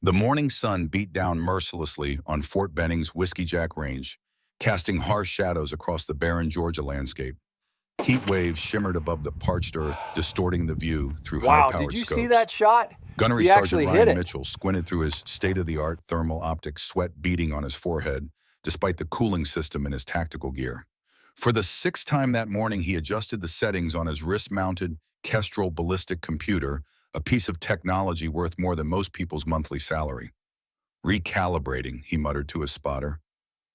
The morning sun beat down mercilessly on Fort Benning's Whiskey Jack Range, casting harsh shadows across the barren Georgia landscape. Heat waves shimmered above the parched earth, distorting the view through Wow, did high-powered you see scopes. that shot? Gunnery He Sergeant actually hit Ryan it. Mitchell squinted through his state-of-the-art thermal optics, sweat beading on his forehead, despite the cooling system in his tactical gear. For the sixth time that morning, he adjusted the settings on his wrist-mounted Kestrel ballistic computer, a piece of technology worth more than most people's monthly salary. Recalibrating, he muttered to his spotter.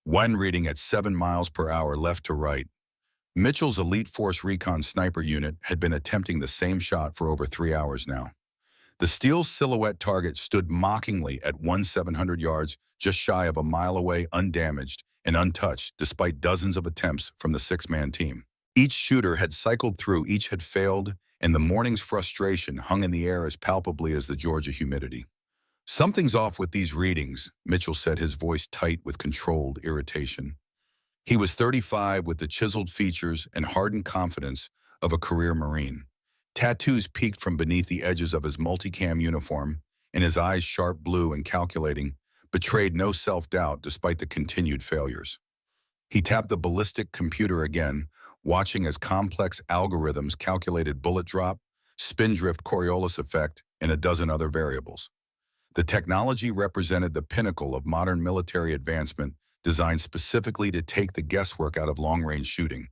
One reading at 7 miles per hour left to right. Mitchell's Elite Force Recon sniper unit had been attempting the same shot for over 3 hours now. The steel silhouette target stood mockingly at 1,700 yards, just shy of a mile away, undamaged and untouched, despite dozens of attempts from the six-man team. Each shooter had cycled through, each had failed, and the morning's frustration hung in the air as palpably as the Georgia humidity. "Something's off with these readings," Mitchell said, his voice tight with controlled irritation. He was 35 with the chiseled features and hardened confidence of a career Marine. Tattoos peeked from beneath the edges of his multicam uniform, and his eyes, sharp blue and calculating, betrayed no self-doubt despite the continued failures. He tapped the ballistic computer again, watching as complex algorithms calculated bullet drop, spindrift Coriolis effect, and a dozen other variables. The technology represented the pinnacle of modern military advancement, designed specifically to take the guesswork out of long-range shooting.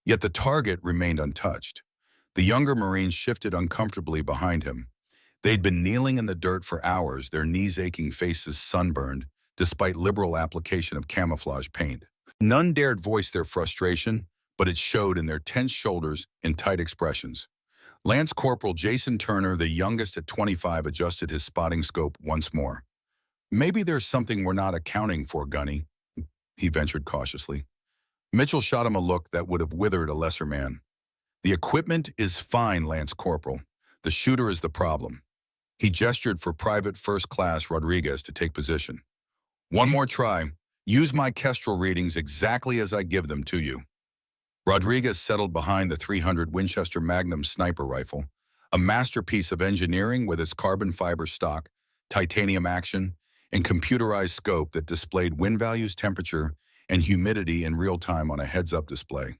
Yet the target remained untouched. The younger Marines shifted uncomfortably behind him. They'd been kneeling in the dirt for hours, their knees-aching faces sunburned, despite liberal application of camouflage paint. None dared voice their frustration, but it showed in their tense shoulders and tight expressions. Lance Corporal Jason Turner, the youngest at 25, adjusted his spotting scope once more. "Maybe there's something we're not accounting for, Gunny," he ventured cautiously. Mitchell shot him a look that would have withered a lesser man. "The equipment is fine, Lance Corporal. The shooter is the problem." He gestured for Private First Class Rodriguez to take position. "One more try. Use my Kestrel readings exactly as I give them to you." Rodriguez settled behind the .300 Winchester Magnum sniper rifle, a masterpiece of engineering with its carbon fiber stock, titanium action, and computerized scope that displayed wind values, temperature, and humidity in real time on a heads-up display.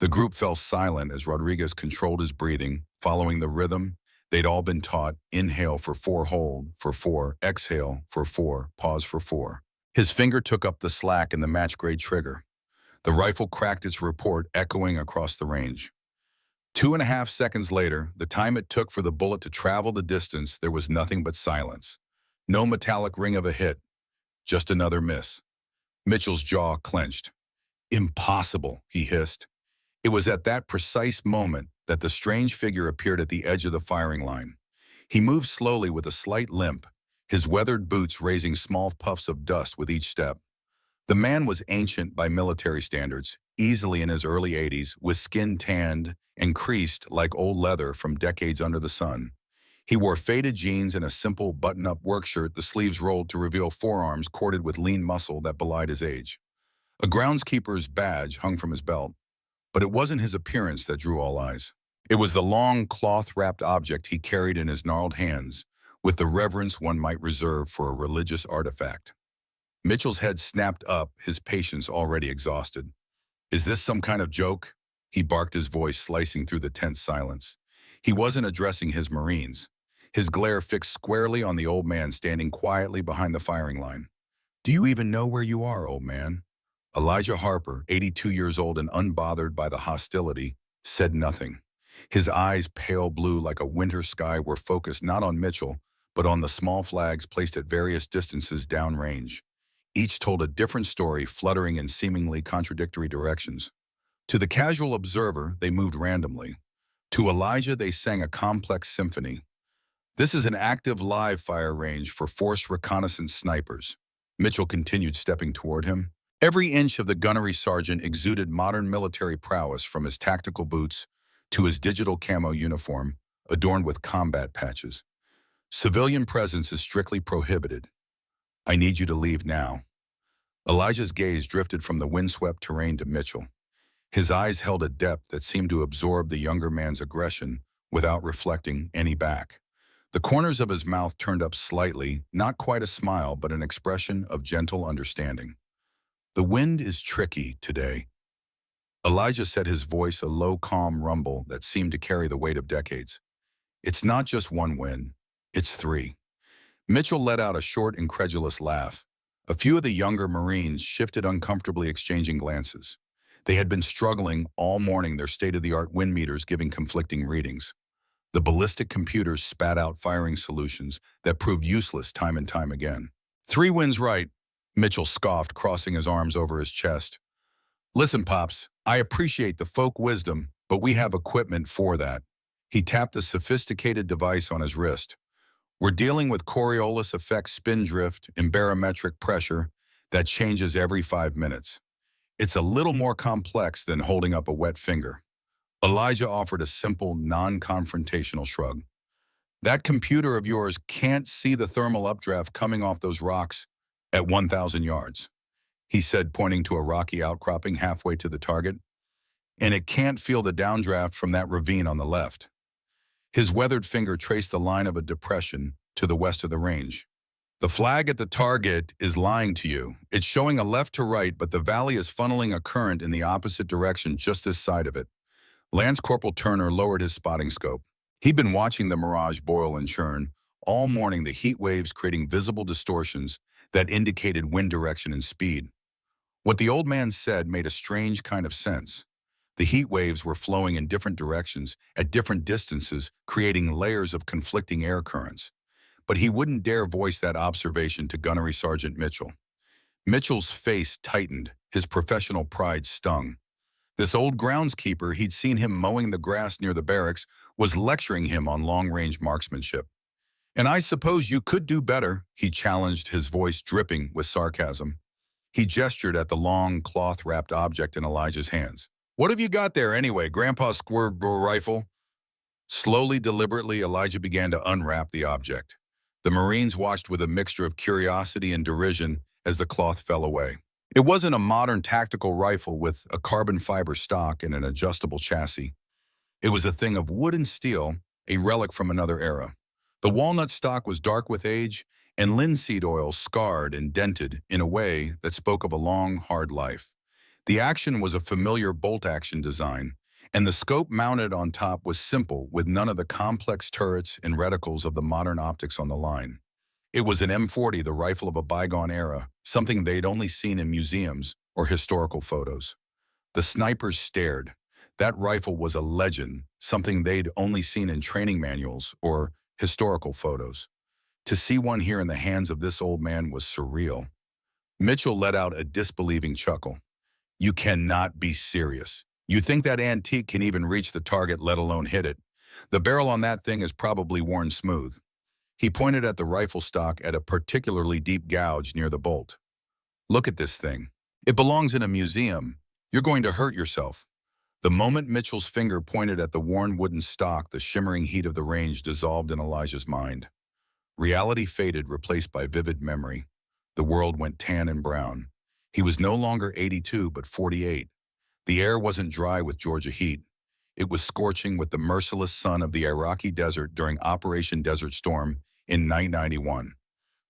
The group fell silent as Rodriguez controlled his breathing, following the rhythm they'd all been taught: inhale for 4, hold for 4, exhale for 4, pause for 4. His finger took up the slack in the match-grade trigger. The rifle cracked its report, echoing across the range. 2.5 seconds later, the time it took for the bullet to travel the distance, there was nothing but silence. No metallic ring of a hit, just another miss. Mitchell's jaw clenched. "Impossible," he hissed. It was at that precise moment that the strange figure appeared at the edge of the firing line. He moved slowly with a slight limp, his weathered boots raising small puffs of dust with each step. The man was ancient by military standards, easily in his early 80s, with skin tanned and creased like old leather from decades under the sun. He wore faded jeans and a simple button-up work shirt, the sleeves rolled to reveal forearms corded with lean muscle that belied his age. A groundskeeper's badge hung from his belt, but it wasn't his appearance that drew all eyes. It was the long, cloth-wrapped object he carried in his gnarled hands, with the reverence one might reserve for a religious artifact. Mitchell's head snapped up, his patience already exhausted. "Is this some kind of joke?" he barked, his voice slicing through the tense silence. He wasn't addressing his Marines, his glare fixed squarely on the old man standing quietly behind the firing line. "Do you even know where you are, old man?" Elijah Harper, 82 years old and unbothered by the hostility, said nothing. His eyes, pale blue like a winter sky, were focused not on Mitchell, but on the small flags placed at various distances downrange. Each told a different story, fluttering in seemingly contradictory directions. To the casual observer, they moved randomly. To Elijah, they sang a complex symphony. "This is an active live fire range for forced reconnaissance snipers." Mitchell continued, stepping toward him. Every inch of the gunnery sergeant exuded modern military prowess, from his tactical boots to his digital camo uniform, adorned with combat patches. "Civilian presence is strictly prohibited. I need you to leave now." Elijah's gaze drifted from the windswept terrain to Mitchell. His eyes held a depth that seemed to absorb the younger man's aggression without reflecting any back. The corners of his mouth turned up slightly, not quite a smile, but an expression of gentle understanding. The wind is tricky today. Elijah said, his voice a low, calm rumble that seemed to carry the weight of decades. It's not just one wind, it's three. Mitchell let out a short, incredulous laugh. A few of the younger Marines shifted uncomfortably, exchanging glances. They had been struggling all morning, their state-of-the-art wind meters giving conflicting readings. The ballistic computers spat out firing solutions that proved useless time and time again. Three winds right, Mitchell scoffed, crossing his arms over his chest. Listen, Pops, I appreciate the folk wisdom, but we have equipment for that. He tapped the sophisticated device on his wrist. We're dealing with Coriolis effect spin drift and barometric pressure that changes every 5 minutes. It's a little more complex than holding up a wet finger. Elijah offered a simple, non-confrontational shrug. That computer of yours can't see the thermal updraft coming off those rocks at 1,000 yards, he said, pointing to a rocky outcropping halfway to the target. And it can't feel the downdraft from that ravine on the left. His weathered finger traced the line of a depression to the west of the range. The flag at the target is lying to you. It's showing a left to right, but the valley is funneling a current in the opposite direction just this side of it. Lance Corporal Turner lowered his spotting scope. He'd been watching the mirage boil and churn all morning, the heat waves creating visible distortions that indicated wind direction and speed. What the old man said made a strange kind of sense. The heat waves were flowing in different directions at different distances, creating layers of conflicting air currents. But he wouldn't dare voice that observation to Gunnery Sergeant Mitchell. Mitchell's face tightened, his professional pride stung. This old groundskeeper, he'd seen him mowing the grass near the barracks, was lecturing him on long-range marksmanship. And I suppose you could do better, he challenged, his voice dripping with sarcasm. He gestured at the long, cloth-wrapped object in Elijah's hands. What have you got there anyway, Grandpa's squirt rifle? Slowly, deliberately, Elijah began to unwrap the object. The Marines watched with a mixture of curiosity and derision as the cloth fell away. It wasn't a modern tactical rifle with a carbon fiber stock and an adjustable chassis. It was a thing of wood and steel, a relic from another era. The walnut stock was dark with age, and linseed oil scarred and dented in a way that spoke of a long, hard life. The action was a familiar bolt-action design, and the scope mounted on top was simple, with none of the complex turrets and reticles of the modern optics on the line. It was an M40, the rifle of a bygone era, something they'd only seen in museums or historical photos. The snipers stared. That rifle was a legend, something they'd only seen in training manuals or historical photos. To see one here in the hands of this old man was surreal. Mitchell let out a disbelieving chuckle. You cannot be serious. You think that antique can even reach the target, let alone hit it? The barrel on that thing is probably worn smooth. He pointed at the rifle stock at a particularly deep gouge near the bolt. Look at this thing. It belongs in a museum. You're going to hurt yourself. The moment Mitchell's finger pointed at the worn wooden stock, the shimmering heat of the range dissolved in Elijah's mind. Reality faded, replaced by vivid memory. The world went tan and brown. He was no longer 82, but 48. The air wasn't dry with Georgia heat. It was scorching with the merciless sun of the Iraqi desert during Operation Desert Storm in 1991.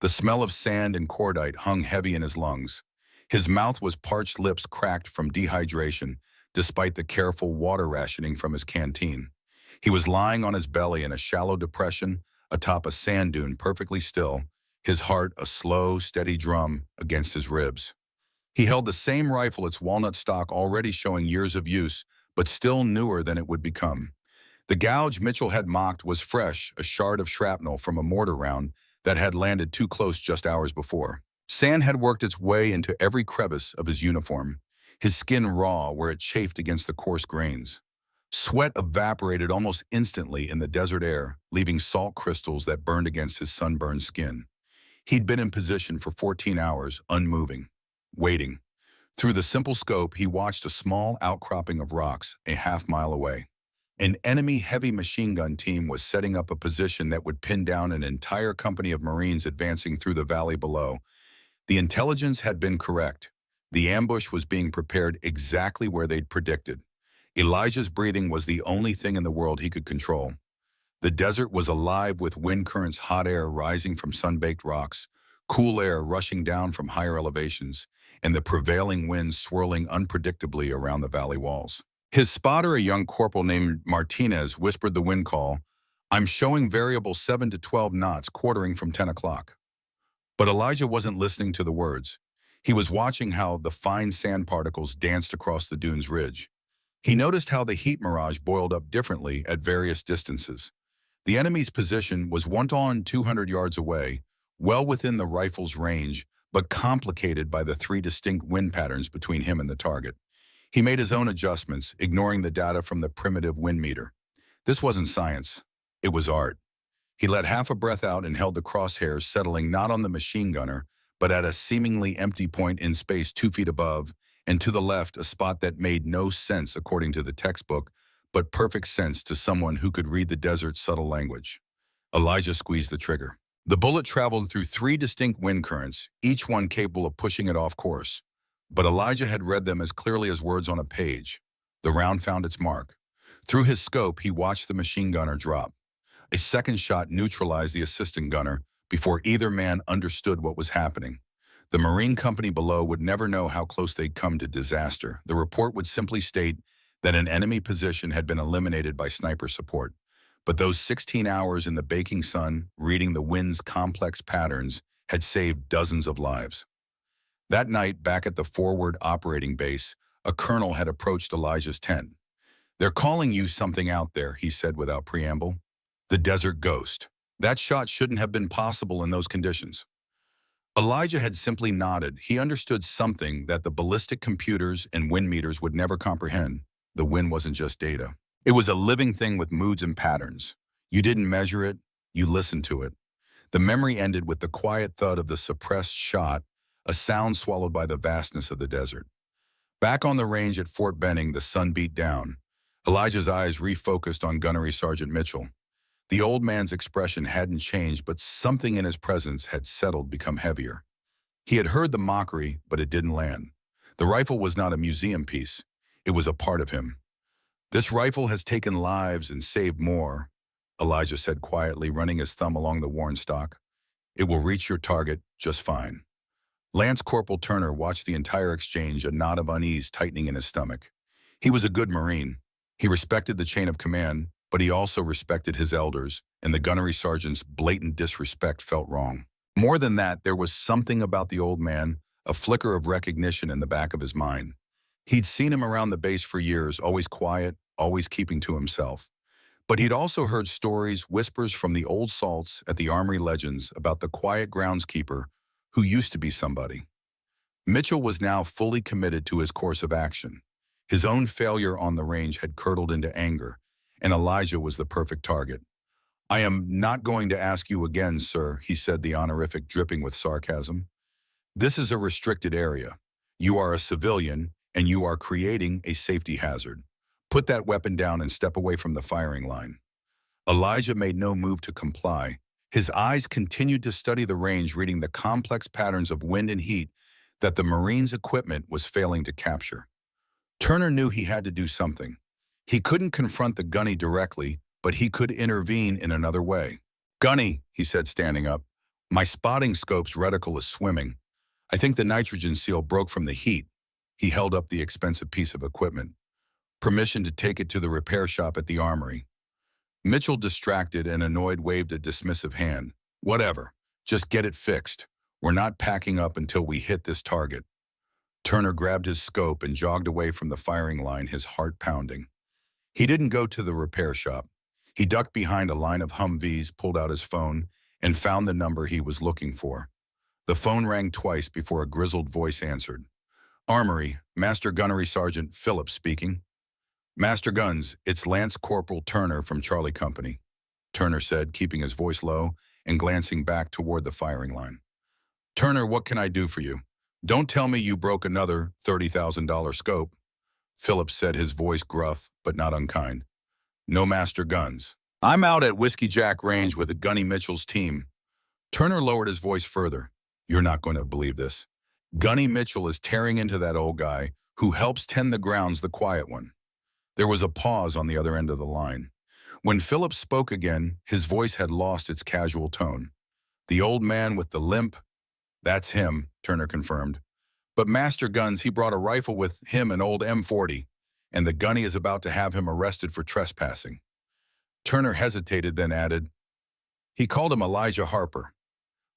The smell of sand and cordite hung heavy in his lungs. His mouth was parched, lips cracked from dehydration, despite the careful water rationing from his canteen. He was lying on his belly in a shallow depression atop a sand dune, perfectly still, his heart a slow, steady drum against his ribs. He held the same rifle, its walnut stock already showing years of use, but still newer than it would become. The gouge Mitchell had mocked was fresh, a shard of shrapnel from a mortar round that had landed too close just hours before. Sand had worked its way into every crevice of his uniform, his skin raw where it chafed against the coarse grains. Sweat evaporated almost instantly in the desert air, leaving salt crystals that burned against his sunburned skin. He'd been in position for 14 hours, unmoving, waiting. Through the simple scope, he watched a small outcropping of rocks a half-mile away. An enemy heavy machine gun team was setting up a position that would pin down an entire company of Marines advancing through the valley below. The intelligence had been correct. The ambush was being prepared exactly where they'd predicted. Elijah's breathing was the only thing in the world he could control. The desert was alive with wind currents, hot air rising from sun-baked rocks, cool air rushing down from higher elevations, and the prevailing winds swirling unpredictably around the valley walls. His spotter, a young corporal named Martinez, whispered the wind call, "I'm showing variable 7 to 12 knots quartering from 10 o'clock." But Elijah wasn't listening to the words. He was watching how the fine sand particles danced across the dune's ridge. He noticed how the heat mirage boiled up differently at various distances. The enemy's position was 200 yards away, well within the rifle's range, but complicated by the three distinct wind patterns between him and the target. He made his own adjustments, ignoring the data from the primitive wind meter. This wasn't science. It was art. He let half a breath out and held the crosshairs settling not on the machine gunner, but at a seemingly empty point in space 2 feet above, and to the left, a spot that made no sense according to the textbook, but perfect sense to someone who could read the desert's subtle language. Elijah squeezed the trigger. The bullet traveled through three distinct wind currents, each one capable of pushing it off course. But Elijah had read them as clearly as words on a page. The round found its mark. Through his scope, he watched the machine gunner drop. A second shot neutralized the assistant gunner before either man understood what was happening. The Marine company below would never know how close they'd come to disaster. The report would simply state that an enemy position had been eliminated by sniper support. But those 16 hours in the baking sun, reading the wind's complex patterns, had saved dozens of lives. That night, back at the forward operating base, a colonel had approached Elijah's tent. "They're calling you something out there," he said without preamble. "The desert ghost. That shot shouldn't have been possible in those conditions." Elijah had simply nodded. He understood something that the ballistic computers and wind meters would never comprehend. The wind wasn't just data. It was a living thing with moods and patterns. You didn't measure it, you listened to it. The memory ended with the quiet thud of the suppressed shot, a sound swallowed by the vastness of the desert. Back on the range at Fort Benning, the sun beat down. Elijah's eyes refocused on Gunnery Sergeant Mitchell. The old man's expression hadn't changed, but something in his presence had settled, become heavier. He had heard the mockery, but it didn't land. The rifle was not a museum piece. It was a part of him. "This rifle has taken lives and saved more," Elijah said quietly, running his thumb along the worn stock. "It will reach your target just fine." Lance Corporal Turner watched the entire exchange, a knot of unease tightening in his stomach. He was a good Marine. He respected the chain of command, but he also respected his elders, and the gunnery sergeant's blatant disrespect felt wrong. More than that, there was something about the old man, a flicker of recognition in the back of his mind. He'd seen him around the base for years, always quiet, always keeping to himself. But he'd also heard stories, whispers from the old salts at the Armory legends about the quiet groundskeeper who used to be somebody. Mitchell was now fully committed to his course of action. His own failure on the range had curdled into anger, and Elijah was the perfect target. "I am not going to ask you again, sir," he said, the honorific dripping with sarcasm. "This is a restricted area. You are a civilian, and you are creating a safety hazard. Put that weapon down and step away from the firing line." Elijah made no move to comply. His eyes continued to study the range, reading the complex patterns of wind and heat that the Marines' equipment was failing to capture. Turner knew he had to do something. He couldn't confront the gunny directly, but he could intervene in another way. "Gunny," he said, standing up, "my spotting scope's reticle is swimming. I think the nitrogen seal broke from the heat." He held up the expensive piece of equipment. "Permission to take it to the repair shop at the Armory." Mitchell, distracted and annoyed, waved a dismissive hand. "Whatever. Just get it fixed. We're not packing up until we hit this target." Turner grabbed his scope and jogged away from the firing line, his heart pounding. He didn't go to the repair shop. He ducked behind a line of Humvees, pulled out his phone, and found the number he was looking for. The phone rang twice before a grizzled voice answered. "Armory, Master Gunnery Sergeant Phillips speaking." "Master Guns, it's Lance Corporal Turner from Charlie Company," Turner said, keeping his voice low and glancing back toward the firing line. "Turner, what can I do for you? Don't tell me you broke another $30,000 scope." Phillips said, his voice gruff but not unkind. "No, Master Guns. I'm out at Whiskey Jack Range with the Gunny Mitchell's team." Turner lowered his voice further. "You're not going to believe this. Gunny Mitchell is tearing into that old guy who helps tend the grounds, the quiet one." There was a pause on the other end of the line. When Phillips spoke again, his voice had lost its casual tone. "The old man with the limp? That's him," Turner confirmed. "But Master Guns, he brought a rifle with him, an old M40, and the gunny is about to have him arrested for trespassing." Turner hesitated, then added, "He called him Elijah Harper."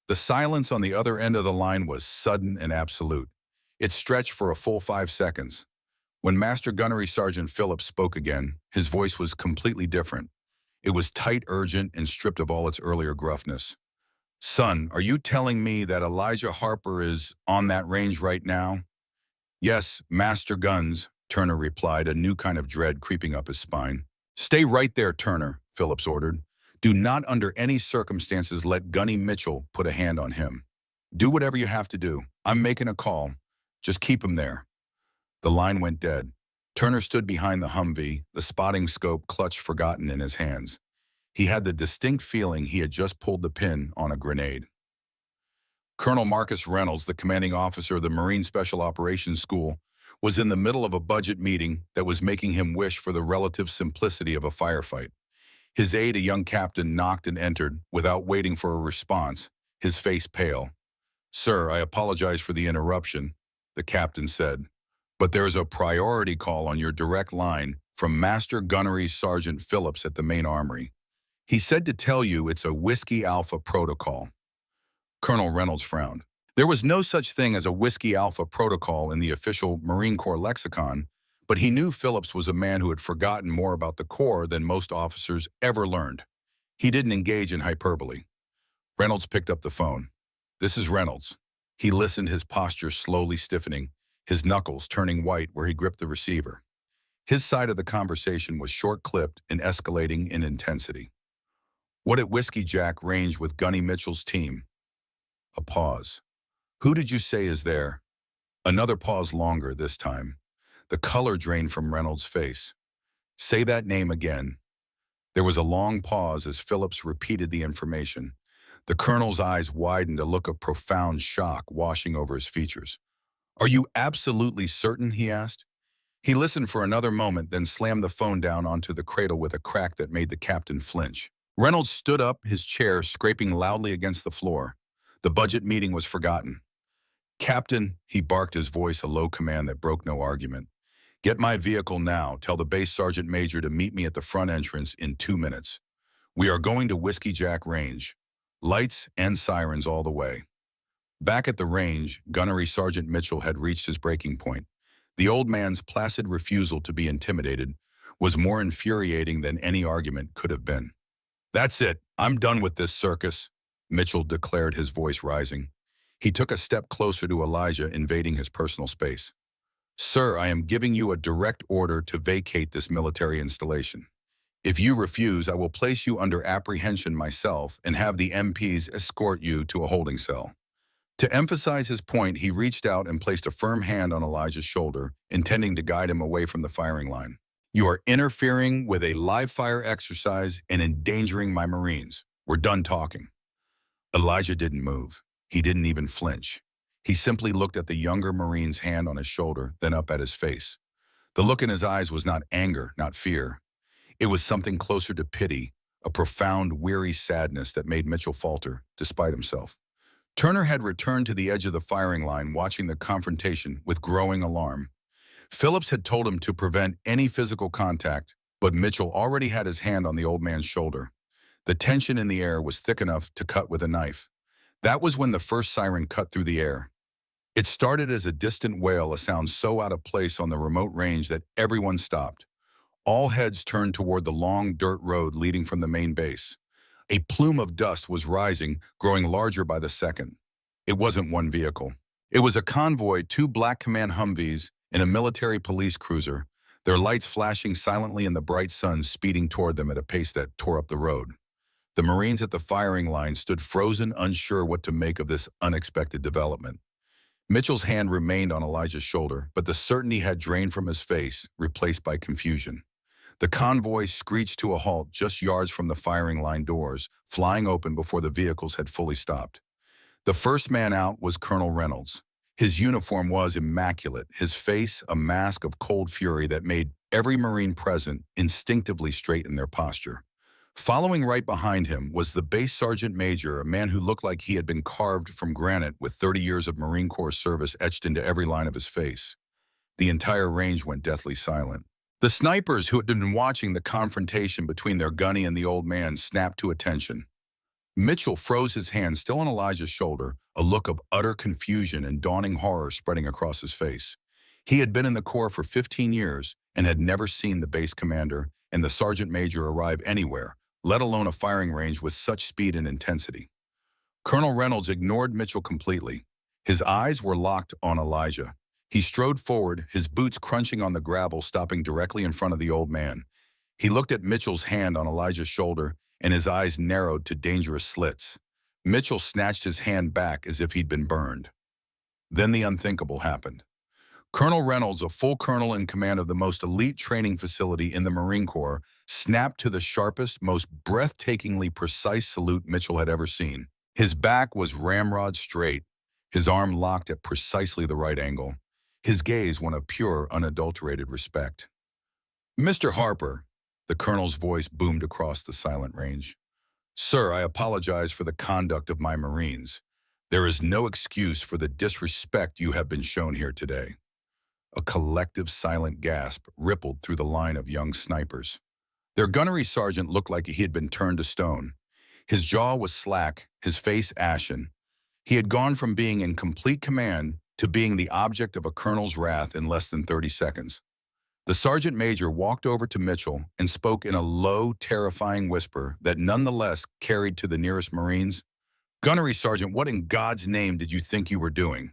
The silence on the other end of the line was sudden and absolute. It stretched for a full 5 seconds. When Master Gunnery Sergeant Phillips spoke again, his voice was completely different. It was tight, urgent, and stripped of all its earlier gruffness. "Son, are you telling me that Elijah Harper is on that range right now?" "Yes, Master Guns," Turner replied, a new kind of dread creeping up his spine. "Stay right there, Turner," Phillips ordered. "Do not under any circumstances let Gunny Mitchell put a hand on him. Do whatever you have to do. I'm making a call. Just keep him there." The line went dead. Turner stood behind the Humvee, the spotting scope clutched forgotten in his hands. He had the distinct feeling he had just pulled the pin on a grenade. Colonel Marcus Reynolds, the commanding officer of the Marine Special Operations School, was in the middle of a budget meeting that was making him wish for the relative simplicity of a firefight. His aide, a young captain, knocked and entered without waiting for a response, his face pale. "Sir, I apologize for the interruption," the captain said, "but there is a priority call on your direct line from Master Gunnery Sergeant Phillips at the main armory. He said to tell you it's a Whiskey Alpha protocol." Colonel Reynolds frowned. There was no such thing as a Whiskey Alpha protocol in the official Marine Corps lexicon, but he knew Phillips was a man who had forgotten more about the Corps than most officers ever learned. He didn't engage in hyperbole. Reynolds picked up the phone. "This is Reynolds." He listened, his posture slowly stiffening, his knuckles turning white where he gripped the receiver. His side of the conversation was short-clipped and escalating in intensity. "What at Whiskey Jack range with Gunny Mitchell's team?" A pause. "Who did you say is there?" Another pause, longer this time. The color drained from Reynolds' face. "Say that name again." There was a long pause as Phillips repeated the information. The colonel's eyes widened, a look of profound shock washing over his features. "Are you absolutely certain?" he asked. He listened for another moment, then slammed the phone down onto the cradle with a crack that made the captain flinch. Reynolds stood up, his chair scraping loudly against the floor. The budget meeting was forgotten. "Captain," he barked, his voice a low command that broke no argument. "Get my vehicle now. Tell the base sergeant major to meet me at the front entrance in 2 minutes. We are going to Whiskey Jack Range. Lights and sirens all the way." Back at the range, Gunnery Sergeant Mitchell had reached his breaking point. The old man's placid refusal to be intimidated was more infuriating than any argument could have been. "That's it. I'm done with this circus," Mitchell declared, his voice rising. He took a step closer to Elijah, invading his personal space. "Sir, I am giving you a direct order to vacate this military installation. If you refuse, I will place you under apprehension myself and have the MPs escort you to a holding cell." To emphasize his point, he reached out and placed a firm hand on Elijah's shoulder, intending to guide him away from the firing line. "You are interfering with a live-fire exercise and endangering my Marines. We're done talking." Elijah didn't move. He didn't even flinch. He simply looked at the younger Marine's hand on his shoulder, then up at his face. The look in his eyes was not anger, not fear. It was something closer to pity, a profound, weary sadness that made Mitchell falter, despite himself. Turner had returned to the edge of the firing line, watching the confrontation with growing alarm. Phillips had told him to prevent any physical contact, but Mitchell already had his hand on the old man's shoulder. The tension in the air was thick enough to cut with a knife. That was when the first siren cut through the air. It started as a distant wail, a sound so out of place on the remote range that everyone stopped. All heads turned toward the long dirt road leading from the main base. A plume of dust was rising, growing larger by the second. It wasn't one vehicle. It was a convoy, 2 Black Command Humvees and a military police cruiser, their lights flashing silently in the bright sun, speeding toward them at a pace that tore up the road. The Marines at the firing line stood frozen, unsure what to make of this unexpected development. Mitchell's hand remained on Elijah's shoulder, but the certainty had drained from his face, replaced by confusion. The convoy screeched to a halt just yards from the firing line doors, flying open before the vehicles had fully stopped. The first man out was Colonel Reynolds. His uniform was immaculate, his face a mask of cold fury that made every Marine present instinctively straighten their posture. Following right behind him was the base sergeant major, a man who looked like he had been carved from granite with 30 years of Marine Corps service etched into every line of his face. The entire range went deathly silent. The snipers who had been watching the confrontation between their gunny and the old man snapped to attention. Mitchell froze his hand still on Elijah's shoulder, a look of utter confusion and dawning horror spreading across his face. He had been in the Corps for 15 years and had never seen the base commander and the sergeant major arrive anywhere, let alone a firing range with such speed and intensity. Colonel Reynolds ignored Mitchell completely. His eyes were locked on Elijah. He strode forward, his boots crunching on the gravel, stopping directly in front of the old man. He looked at Mitchell's hand on Elijah's shoulder, and his eyes narrowed to dangerous slits. Mitchell snatched his hand back as if he'd been burned. Then the unthinkable happened. Colonel Reynolds, a full colonel in command of the most elite training facility in the Marine Corps, snapped to the sharpest, most breathtakingly precise salute Mitchell had ever seen. His back was ramrod straight, his arm locked at precisely the right angle, his gaze one of pure, unadulterated respect. "Mr. Harper," the colonel's voice boomed across the silent range. "Sir, I apologize for the conduct of my Marines. There is no excuse for the disrespect you have been shown here today." A collective silent gasp rippled through the line of young snipers. Their gunnery sergeant looked like he had been turned to stone. His jaw was slack, his face ashen. He had gone from being in complete command to being the object of a colonel's wrath in less than 30 seconds. The sergeant major walked over to Mitchell and spoke in a low, terrifying whisper that nonetheless carried to the nearest Marines. "Gunnery Sergeant, what in God's name did you think you were doing?"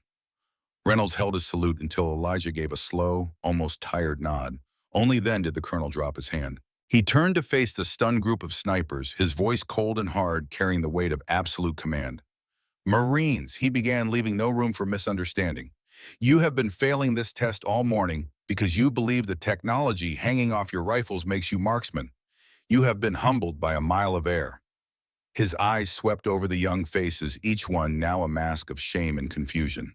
Reynolds held his salute until Elijah gave a slow, almost tired nod. Only then did the colonel drop his hand. He turned to face the stunned group of snipers, his voice cold and hard, carrying the weight of absolute command. "Marines," he began, leaving no room for misunderstanding. "You have been failing this test all morning because you believe the technology hanging off your rifles makes you marksmen. You have been humbled by a mile of air." His eyes swept over the young faces, each one now a mask of shame and confusion.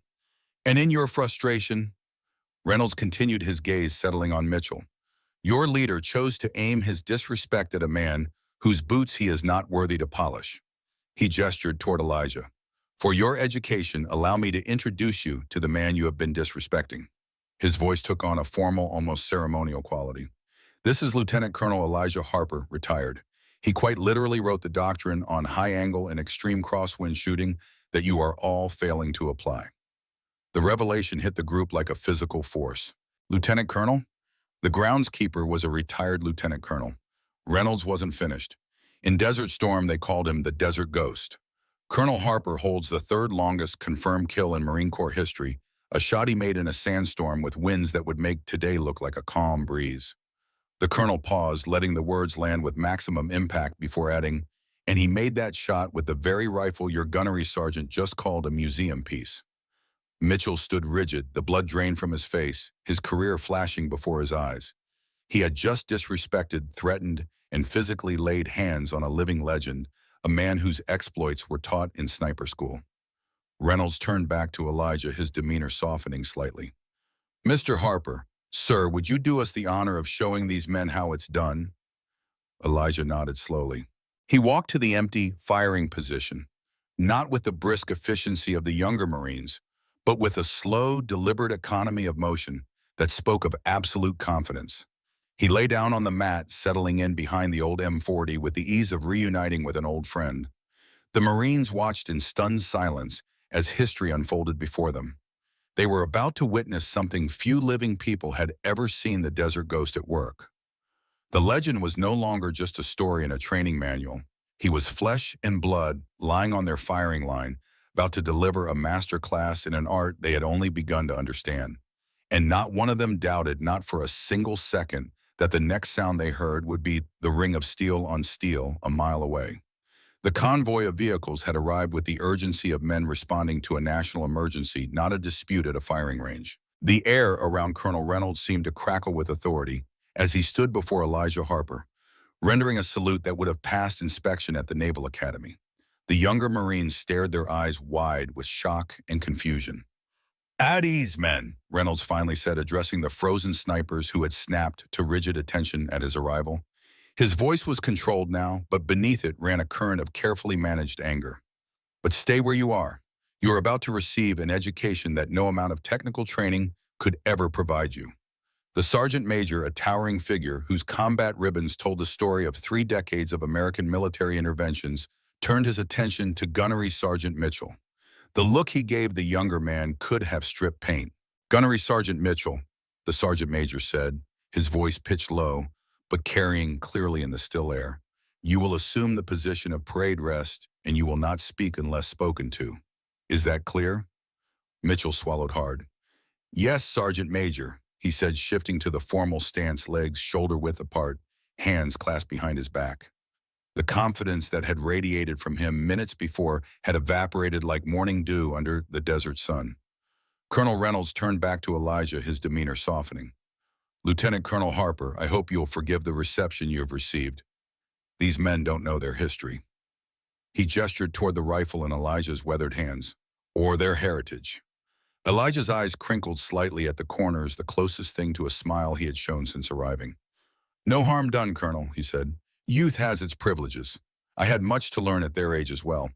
"And in your frustration," Reynolds continued, his gaze settling on Mitchell, "your leader chose to aim his disrespect at a man whose boots he is not worthy to polish." He gestured toward Elijah. "For your education, allow me to introduce you to the man you have been disrespecting." His voice took on a formal, almost ceremonial quality. "This is Lieutenant Colonel Elijah Harper, retired. He quite literally wrote the doctrine on high-angle and extreme crosswind shooting that you are all failing to apply." The revelation hit the group like a physical force. "Lieutenant Colonel?" The groundskeeper was a retired lieutenant colonel. Reynolds wasn't finished. In Desert Storm, they called him the Desert Ghost. Colonel Harper holds the third longest confirmed kill in Marine Corps history, a shot he made in a sandstorm with winds that would make today look like a calm breeze. The colonel paused, letting the words land with maximum impact before adding, "And he made that shot with the very rifle your gunnery sergeant just called a museum piece." Mitchell stood rigid, the blood drained from his face, his career flashing before his eyes. He had just disrespected, threatened, and physically laid hands on a living legend, a man whose exploits were taught in sniper school. Reynolds turned back to Elijah, his demeanor softening slightly. "Mr. Harper, sir, would you do us the honor of showing these men how it's done?" Elijah nodded slowly. He walked to the empty, firing position, not with the brisk efficiency of the younger Marines, but with a slow, deliberate economy of motion that spoke of absolute confidence. He lay down on the mat, settling in behind the old M40 with the ease of reuniting with an old friend. The Marines watched in stunned silence as history unfolded before them. They were about to witness something few living people had ever seen: the Desert Ghost at work. The legend was no longer just a story in a training manual. He was flesh and blood, lying on their firing line, about to deliver a master class in an art they had only begun to understand. And not one of them doubted, not for a single second, that the next sound they heard would be the ring of steel on steel a mile away. The convoy of vehicles had arrived with the urgency of men responding to a national emergency, not a dispute at a firing range. The air around Colonel Reynolds seemed to crackle with authority as he stood before Elijah Harper, rendering a salute that would have passed inspection at the Naval Academy. The younger Marines stared, their eyes wide with shock and confusion. "At ease, men," Reynolds finally said, addressing the frozen snipers who had snapped to rigid attention at his arrival. His voice was controlled now, but beneath it ran a current of carefully managed anger. But stay where you are. You are about to receive an education that no amount of technical training could ever provide you. The sergeant major, a towering figure whose combat ribbons told the story of 3 decades of American military interventions, turned his attention to Gunnery Sergeant Mitchell. The look he gave the younger man could have stripped paint. Gunnery Sergeant Mitchell, the sergeant major said, his voice pitched low, but carrying clearly in the still air. You will assume the position of parade rest, and you will not speak unless spoken to. Is that clear? Mitchell swallowed hard. Yes, Sergeant Major, he said, shifting to the formal stance, legs shoulder-width apart, hands clasped behind his back. The confidence that had radiated from him minutes before had evaporated like morning dew under the desert sun. Colonel Reynolds turned back to Elijah, his demeanor softening. Lieutenant Colonel Harper, I hope you'll forgive the reception you have received. These men don't know their history. He gestured toward the rifle in Elijah's weathered hands, or their heritage. Elijah's eyes crinkled slightly at the corners, the closest thing to a smile he had shown since arriving. No harm done, Colonel, he said. Youth has its privileges. I had much to learn at their age as well.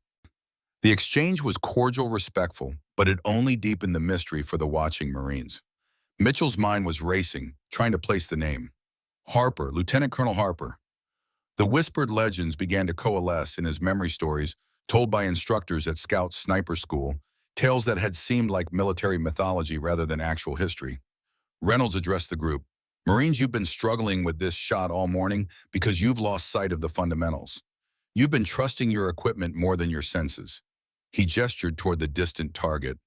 The exchange was cordial, respectful, but it only deepened the mystery for the watching Marines. Mitchell's mind was racing, trying to place the name. Harper, Lieutenant Colonel Harper. The whispered legends began to coalesce in his memory stories told by instructors at Scout Sniper School, tales that had seemed like military mythology rather than actual history. Reynolds addressed the group. Marines, you've been struggling with this shot all morning because you've lost sight of the fundamentals. You've been trusting your equipment more than your senses. He gestured toward the distant target.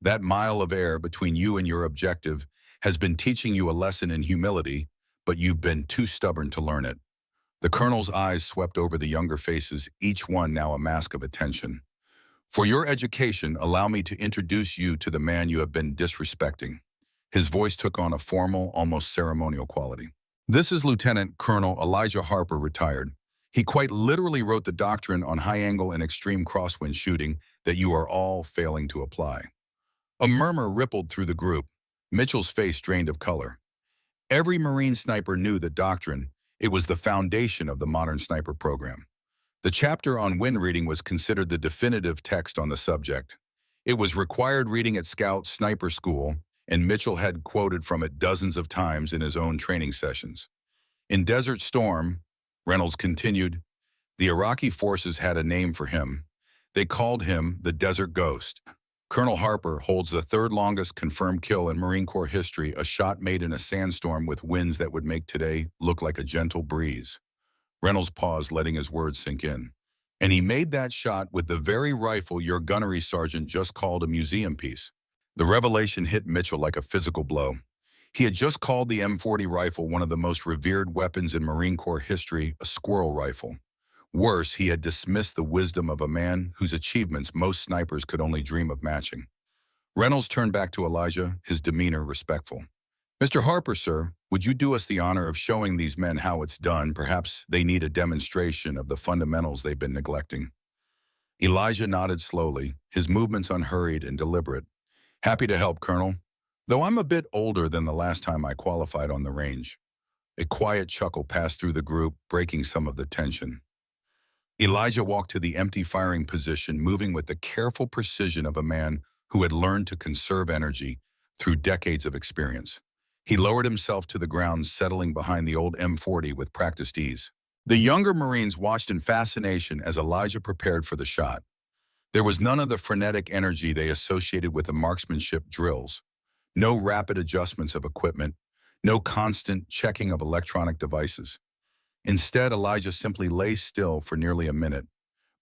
That mile of air between you and your objective has been teaching you a lesson in humility, but you've been too stubborn to learn it. The colonel's eyes swept over the younger faces, each one now a mask of attention. For your education, allow me to introduce you to the man you have been disrespecting. His voice took on a formal, almost ceremonial quality. This is Lieutenant Colonel Elijah Harper, retired. He quite literally wrote the doctrine on high-angle and extreme crosswind shooting that you are all failing to apply. A murmur rippled through the group. Mitchell's face drained of color. Every Marine sniper knew the doctrine. It was the foundation of the modern sniper program. The chapter on wind reading was considered the definitive text on the subject. It was required reading at Scout Sniper School, and Mitchell had quoted from it dozens of times in his own training sessions. In Desert Storm, Reynolds continued, the Iraqi forces had a name for him. They called him the Desert Ghost. Colonel Harper holds the third longest confirmed kill in Marine Corps history, a shot made in a sandstorm with winds that would make today look like a gentle breeze. Reynolds paused, letting his words sink in. And he made that shot with the very rifle your gunnery sergeant just called a museum piece. The revelation hit Mitchell like a physical blow. He had just called the M40 rifle one of the most revered weapons in Marine Corps history, a squirrel rifle. Worse, he had dismissed the wisdom of a man whose achievements most snipers could only dream of matching. Reynolds turned back to Elijah, his demeanor respectful. Mr. Harper, sir, would you do us the honor of showing these men how it's done? Perhaps they need a demonstration of the fundamentals they've been neglecting. Elijah nodded slowly, his movements unhurried and deliberate. Happy to help, Colonel. Though I'm a bit older than the last time I qualified on the range. A quiet chuckle passed through the group, breaking some of the tension. Elijah walked to the empty firing position, moving with the careful precision of a man who had learned to conserve energy through decades of experience. He lowered himself to the ground, settling behind the old M40 with practiced ease. The younger Marines watched in fascination as Elijah prepared for the shot. There was none of the frenetic energy they associated with the marksmanship drills. No rapid adjustments of equipment, no constant checking of electronic devices. Instead, Elijah simply lay still for nearly a minute,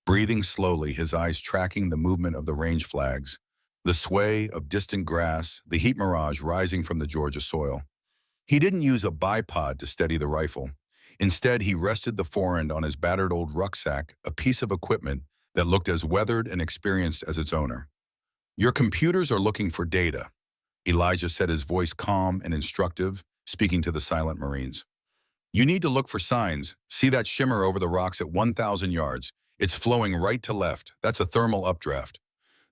breathing slowly, his eyes tracking the movement of the range flags, the sway of distant grass, the heat mirage rising from the Georgia soil. He didn't use a bipod to steady the rifle. Instead, he rested the forend on his battered old rucksack, a piece of equipment that looked as weathered and experienced as its owner. Your computers are looking for data, Elijah said, his voice calm and instructive, speaking to the silent Marines. You need to look for signs. See that shimmer over the rocks at 1,000 yards. It's flowing right to left. That's a thermal updraft.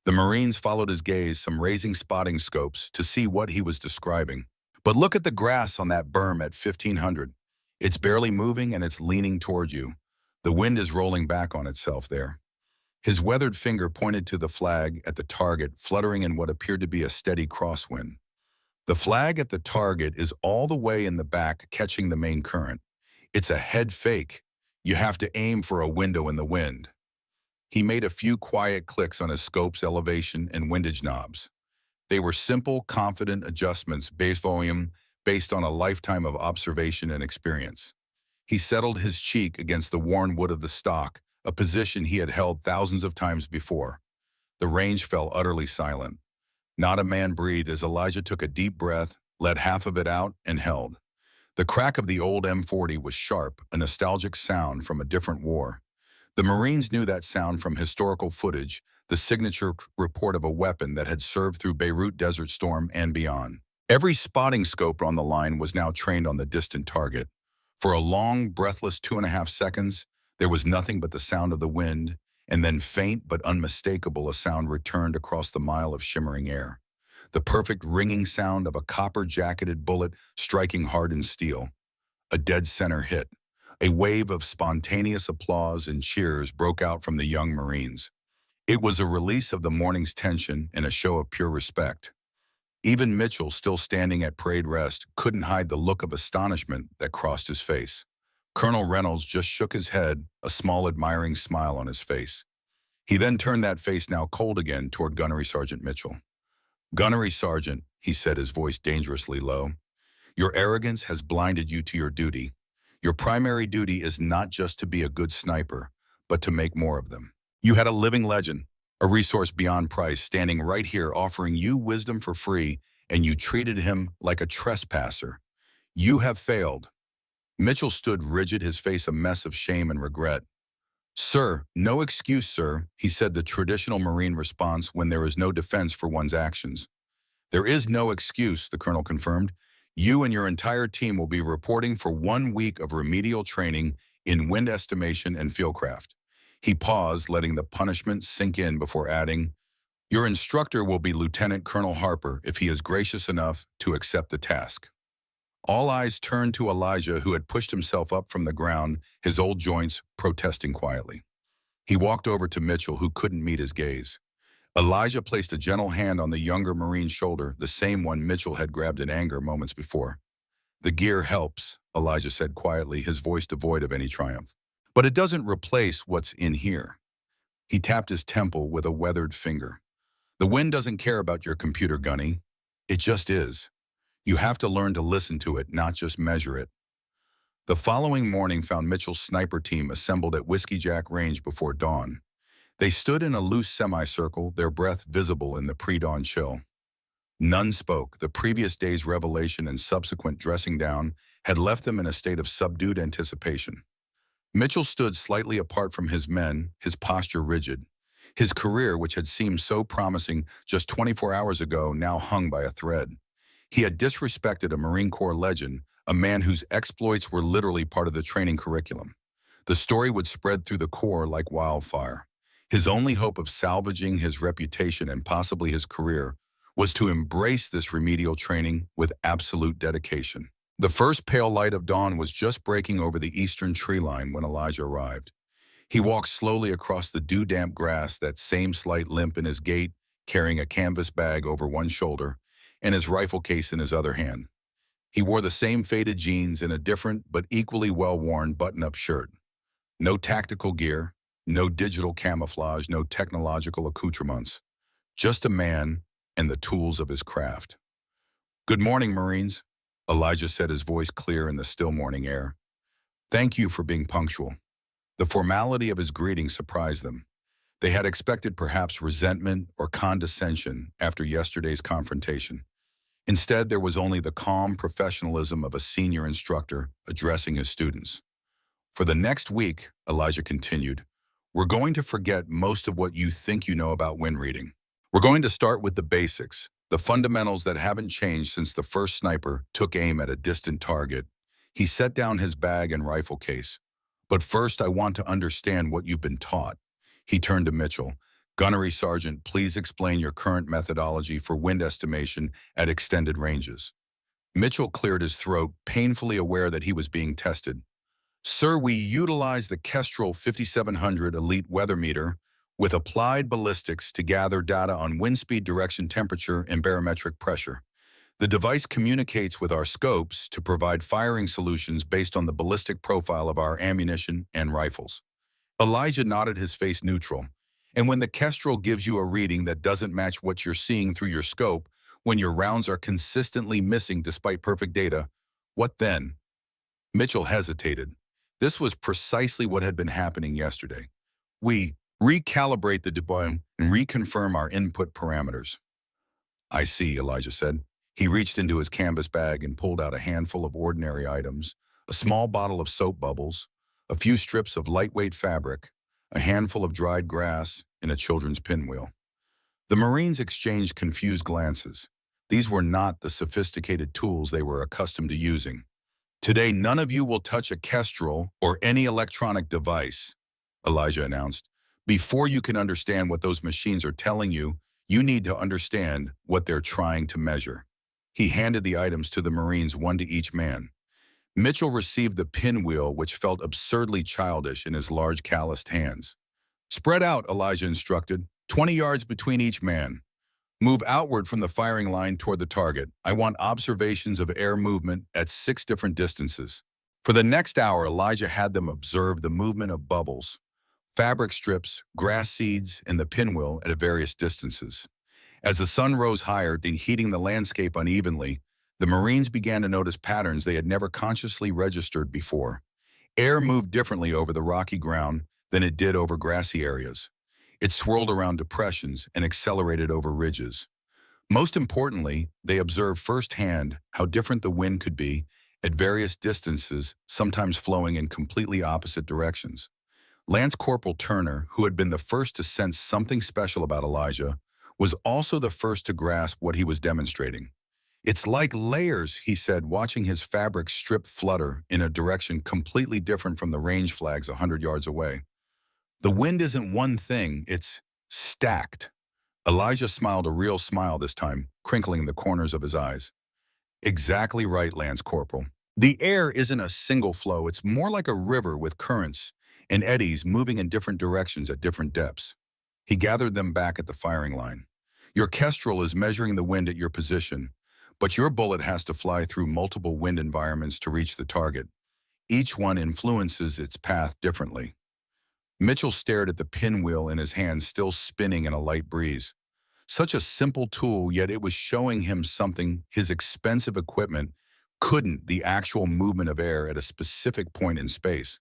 The Marines followed his gaze, some raising spotting scopes, to see what he was describing. But look at the grass on that berm at 1,500. It's barely moving and it's leaning toward you. The wind is rolling back on itself there. His weathered finger pointed to the flag at the target, fluttering in what appeared to be a steady crosswind. The flag at the target is all the way in the back, catching the main current. It's a head fake. You have to aim for a window in the wind. He made a few quiet clicks on his scope's elevation and windage knobs. They were simple, confident adjustments, base volume, based on a lifetime of observation and experience. He settled his cheek against the worn wood of the stock, a position he had held thousands of times before. The range fell utterly silent. Not a man breathed as Elijah took a deep breath, let half of it out, and held. The crack of the old M40 was sharp, a nostalgic sound from a different war. The Marines knew that sound from historical footage, the signature report of a weapon that had served through Beirut Desert Storm and beyond. Every spotting scope on the line was now trained on the distant target. For a long, breathless 2.5 seconds, there was nothing but the sound of the wind, and then faint but unmistakable a sound returned across the mile of shimmering air. The perfect ringing sound of a copper-jacketed bullet striking hardened steel. A dead center hit. A wave of spontaneous applause and cheers broke out from the young Marines. It was a release of the morning's tension and a show of pure respect. Even Mitchell, still standing at parade rest, couldn't hide the look of astonishment that crossed his face. Colonel Reynolds just shook his head, a small admiring smile on his face. He then turned that face, now cold again, toward Gunnery Sergeant Mitchell. "Gunnery Sergeant," he said, his voice dangerously low, "your arrogance has blinded you to your duty. Your primary duty is not just to be a good sniper, but to make more of them. You had a living legend, a resource beyond price, standing right here offering you wisdom for free, and you treated him like a trespasser. You have failed." Mitchell stood rigid, his face a mess of shame and regret. "Sir, no excuse, sir," he said, the traditional Marine response when there is no defense for one's actions. "There is no excuse," the colonel confirmed. "You and your entire team will be reporting for 1 week of remedial training in wind estimation and fieldcraft." He paused, letting the punishment sink in before adding, "Your instructor will be Lieutenant Colonel Harper if he is gracious enough to accept the task." All eyes turned to Elijah, who had pushed himself up from the ground, his old joints protesting quietly. He walked over to Mitchell, who couldn't meet his gaze. Elijah placed a gentle hand on the younger Marine's shoulder, the same one Mitchell had grabbed in anger moments before. "The gear helps," Elijah said quietly, his voice devoid of any triumph. "But it doesn't replace what's in here." He tapped his temple with a weathered finger. "The wind doesn't care about your computer, Gunny. It just is. You have to learn to listen to it, not just measure it." The following morning found Mitchell's sniper team assembled at Whiskey Jack Range before dawn. They stood in a loose semicircle, their breath visible in the pre-dawn chill. None spoke. The previous day's revelation and subsequent dressing down had left them in a state of subdued anticipation. Mitchell stood slightly apart from his men, his posture rigid. His career, which had seemed so promising just 24 hours ago, now hung by a thread. He had disrespected a Marine Corps legend, a man whose exploits were literally part of the training curriculum. The story would spread through the Corps like wildfire. His only hope of salvaging his reputation and possibly his career was to embrace this remedial training with absolute dedication. The first pale light of dawn was just breaking over the eastern tree line when Elijah arrived. He walked slowly across the dew-damp grass, that same slight limp in his gait, carrying a canvas bag over one shoulder and his rifle case in his other hand. He wore the same faded jeans and a different but equally well-worn button-up shirt. No tactical gear, no digital camouflage, no technological accoutrements. Just a man and the tools of his craft. "Good morning, Marines," Elijah said, his voice clear in the still morning air. "Thank you for being punctual." The formality of his greeting surprised them. They had expected perhaps resentment or condescension after yesterday's confrontation. Instead, there was only the calm professionalism of a senior instructor addressing his students. "For the next week," Elijah continued, "we're going to forget most of what you think you know about wind reading. We're going to start with the basics, the fundamentals that haven't changed since the first sniper took aim at a distant target." He set down his bag and rifle case. "But first, I want to understand what you've been taught." He turned to Mitchell. "Gunnery Sergeant, please explain your current methodology for wind estimation at extended ranges." Mitchell cleared his throat, painfully aware that he was being tested. Sir, we utilize the Kestrel 5700 Elite Weather Meter with applied ballistics to gather data on wind speed, direction, temperature, and barometric pressure. The device communicates with our scopes to provide firing solutions based on the ballistic profile of our ammunition and rifles. Elijah nodded, his face neutral. And when the Kestrel gives you a reading that doesn't match what you're seeing through your scope, when your rounds are consistently missing despite perfect data, what then? Mitchell hesitated. This was precisely what had been happening yesterday. We recalibrate the deployment and reconfirm our input parameters. I see, Elijah said. He reached into his canvas bag and pulled out a handful of ordinary items, a small bottle of soap bubbles, a few strips of lightweight fabric, a handful of dried grass, and a children's pinwheel. The Marines exchanged confused glances. These were not the sophisticated tools they were accustomed to using. Today, none of you will touch a Kestrel or any electronic device, Elijah announced. Before you can understand what those machines are telling you, you need to understand what they're trying to measure. He handed the items to the Marines, one to each man. Mitchell received the pinwheel, which felt absurdly childish in his large calloused hands. Spread out, Elijah instructed, 20 yards between each man. Move outward from the firing line toward the target. I want observations of air movement at 6 different distances. For the next hour, Elijah had them observe the movement of bubbles, fabric strips, grass seeds, and the pinwheel at various distances. As the sun rose higher, heating the landscape unevenly, the Marines began to notice patterns they had never consciously registered before. Air moved differently over the rocky ground than it did over grassy areas. It swirled around depressions and accelerated over ridges. Most importantly, they observed firsthand how different the wind could be at various distances, sometimes flowing in completely opposite directions. Lance Corporal Turner, who had been the first to sense something special about Elijah, was also the first to grasp what he was demonstrating. It's like layers, he said, watching his fabric strip flutter in a direction completely different from the range flags 100 yards away. The wind isn't one thing, it's stacked. Elijah smiled, a real smile this time, crinkling the corners of his eyes. Exactly right, Lance Corporal. The air isn't a single flow, it's more like a river with currents and eddies moving in different directions at different depths. He gathered them back at the firing line. Your Kestrel is measuring the wind at your position, but your bullet has to fly through multiple wind environments to reach the target. Each one influences its path differently. Mitchell stared at the pinwheel in his hand, still spinning in a light breeze. Such a simple tool, yet it was showing him something his expensive equipment couldn't: the actual movement of air at a specific point in space.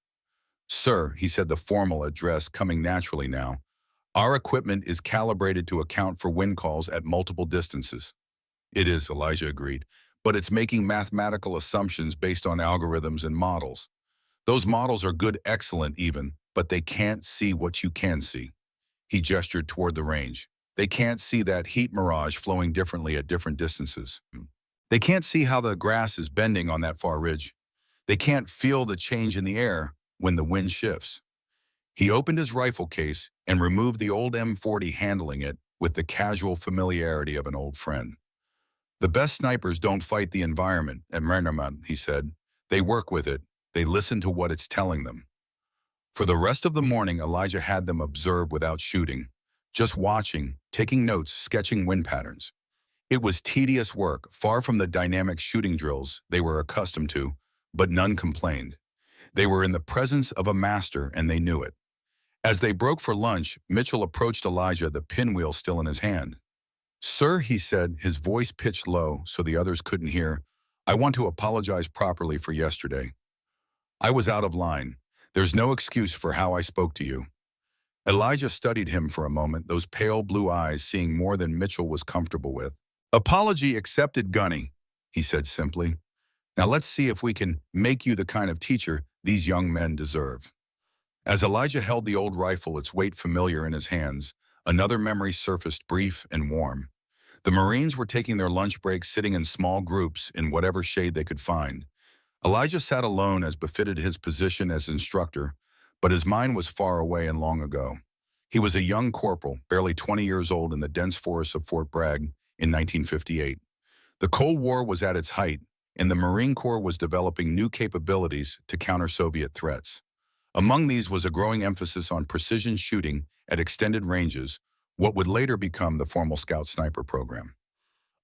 Sir, he said, the formal address coming naturally now, our equipment is calibrated to account for wind calls at multiple distances. It is, Elijah agreed, but it's making mathematical assumptions based on algorithms and models. Those models are good, excellent even, but they can't see what you can see. He gestured toward the range. They can't see that heat mirage flowing differently at different distances. They can't see how the grass is bending on that far ridge. They can't feel the change in the air when the wind shifts. He opened his rifle case and removed the old M40, handling it with the casual familiarity of an old friend. The best snipers don't fight the environment at Mernaman, he said. They work with it. They listen to what it's telling them. For the rest of the morning, Elijah had them observe without shooting, just watching, taking notes, sketching wind patterns. It was tedious work, far from the dynamic shooting drills they were accustomed to, but none complained. They were in the presence of a master, and they knew it. As they broke for lunch, Mitchell approached Elijah, the pinwheel still in his hand. Sir, he said, his voice pitched low so the others couldn't hear, I want to apologize properly for yesterday. I was out of line. There's no excuse for how I spoke to you. Elijah studied him for a moment, those pale blue eyes seeing more than Mitchell was comfortable with. Apology accepted, Gunny, he said simply. Now let's see if we can make you the kind of teacher these young men deserve. As Elijah held the old rifle, its weight familiar in his hands, another memory surfaced, brief and warm. The Marines were taking their lunch breaks, sitting in small groups in whatever shade they could find. Elijah sat alone as befitted his position as instructor, but his mind was far away and long ago. He was a young corporal, barely 20 years old, in the dense forests of Fort Bragg in 1958. The Cold War was at its height, and the Marine Corps was developing new capabilities to counter Soviet threats. Among these was a growing emphasis on precision shooting at extended ranges, what would later become the formal Scout Sniper program.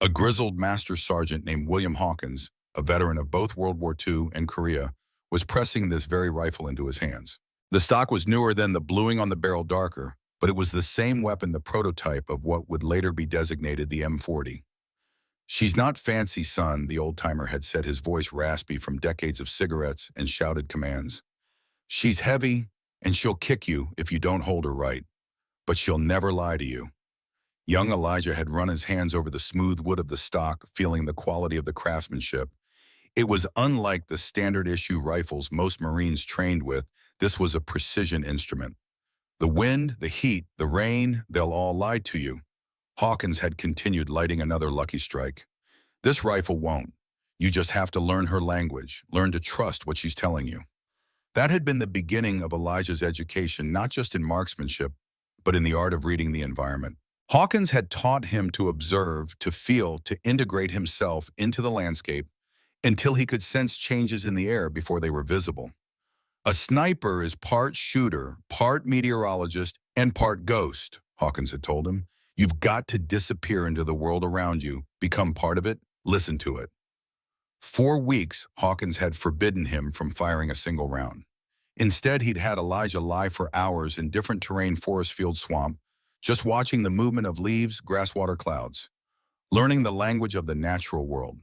A grizzled master sergeant named William Hawkins, a veteran of both World War II and Korea, was pressing this very rifle into his hands. The stock was newer than the bluing on the barrel darker, but it was the same weapon, the prototype of what would later be designated the M40. "She's not fancy, son," the old-timer had said, his voice raspy from decades of cigarettes and shouted commands. "She's heavy, and she'll kick you if you don't hold her right, but she'll never lie to you." Young Elijah had run his hands over the smooth wood of the stock, feeling the quality of the craftsmanship. It was unlike the standard-issue rifles most Marines trained with. This was a precision instrument. "The wind, the heat, the rain, they'll all lie to you." Hawkins had continued, lighting another lucky strike. "This rifle won't. You just have to learn her language, learn to trust what she's telling you." That had been the beginning of Elijah's education, not just in marksmanship, but in the art of reading the environment. Hawkins had taught him to observe, to feel, to integrate himself into the landscape until he could sense changes in the air before they were visible. "A sniper is part shooter, part meteorologist, and part ghost," Hawkins had told him. "You've got to disappear into the world around you, become part of it, listen to it." 4 weeks, Hawkins had forbidden him from firing a single round. Instead, he'd had Elijah lie for hours in different terrain, forest, field, swamp, just watching the movement of leaves, grass, water, clouds, learning the language of the natural world.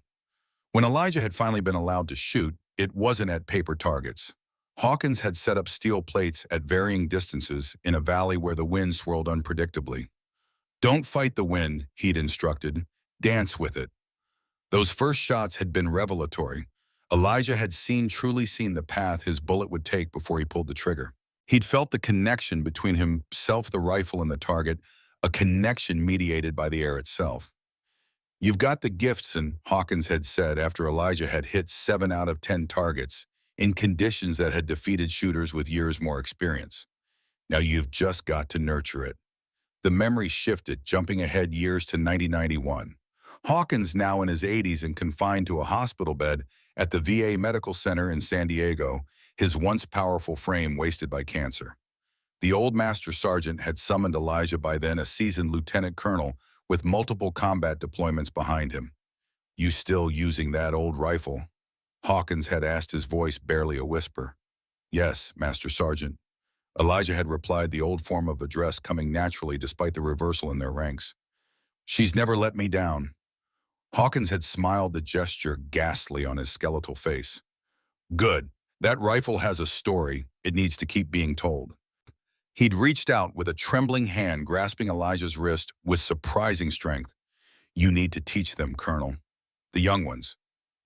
When Elijah had finally been allowed to shoot, it wasn't at paper targets. Hawkins had set up steel plates at varying distances in a valley where the wind swirled unpredictably. "Don't fight the wind," he'd instructed. "Dance with it." Those first shots had been revelatory. Elijah had truly seen the path his bullet would take before he pulled the trigger. He'd felt the connection between himself, the rifle, and the target, a connection mediated by the air itself. "You've got the gifts," and Hawkins had said after Elijah had hit 7 out of 10 targets in conditions that had defeated shooters with years more experience. "Now you've just got to nurture it." The memory shifted, jumping ahead years to 1991. Hawkins, now in his 80s and confined to a hospital bed at the VA Medical Center in San Diego, his once powerful frame wasted by cancer. The old master sergeant had summoned Elijah, by then a seasoned lieutenant colonel with multiple combat deployments behind him. "You still using that old rifle?" Hawkins had asked, his voice barely a whisper. "Yes, Master Sergeant." Elijah had replied, the old form of address coming naturally despite the reversal in their ranks. "She's never let me down." Hawkins had smiled, the gesture ghastly on his skeletal face. "Good. That rifle has a story. It needs to keep being told." He'd reached out with a trembling hand, grasping Elijah's wrist with surprising strength. "You need to teach them, Colonel. The young ones.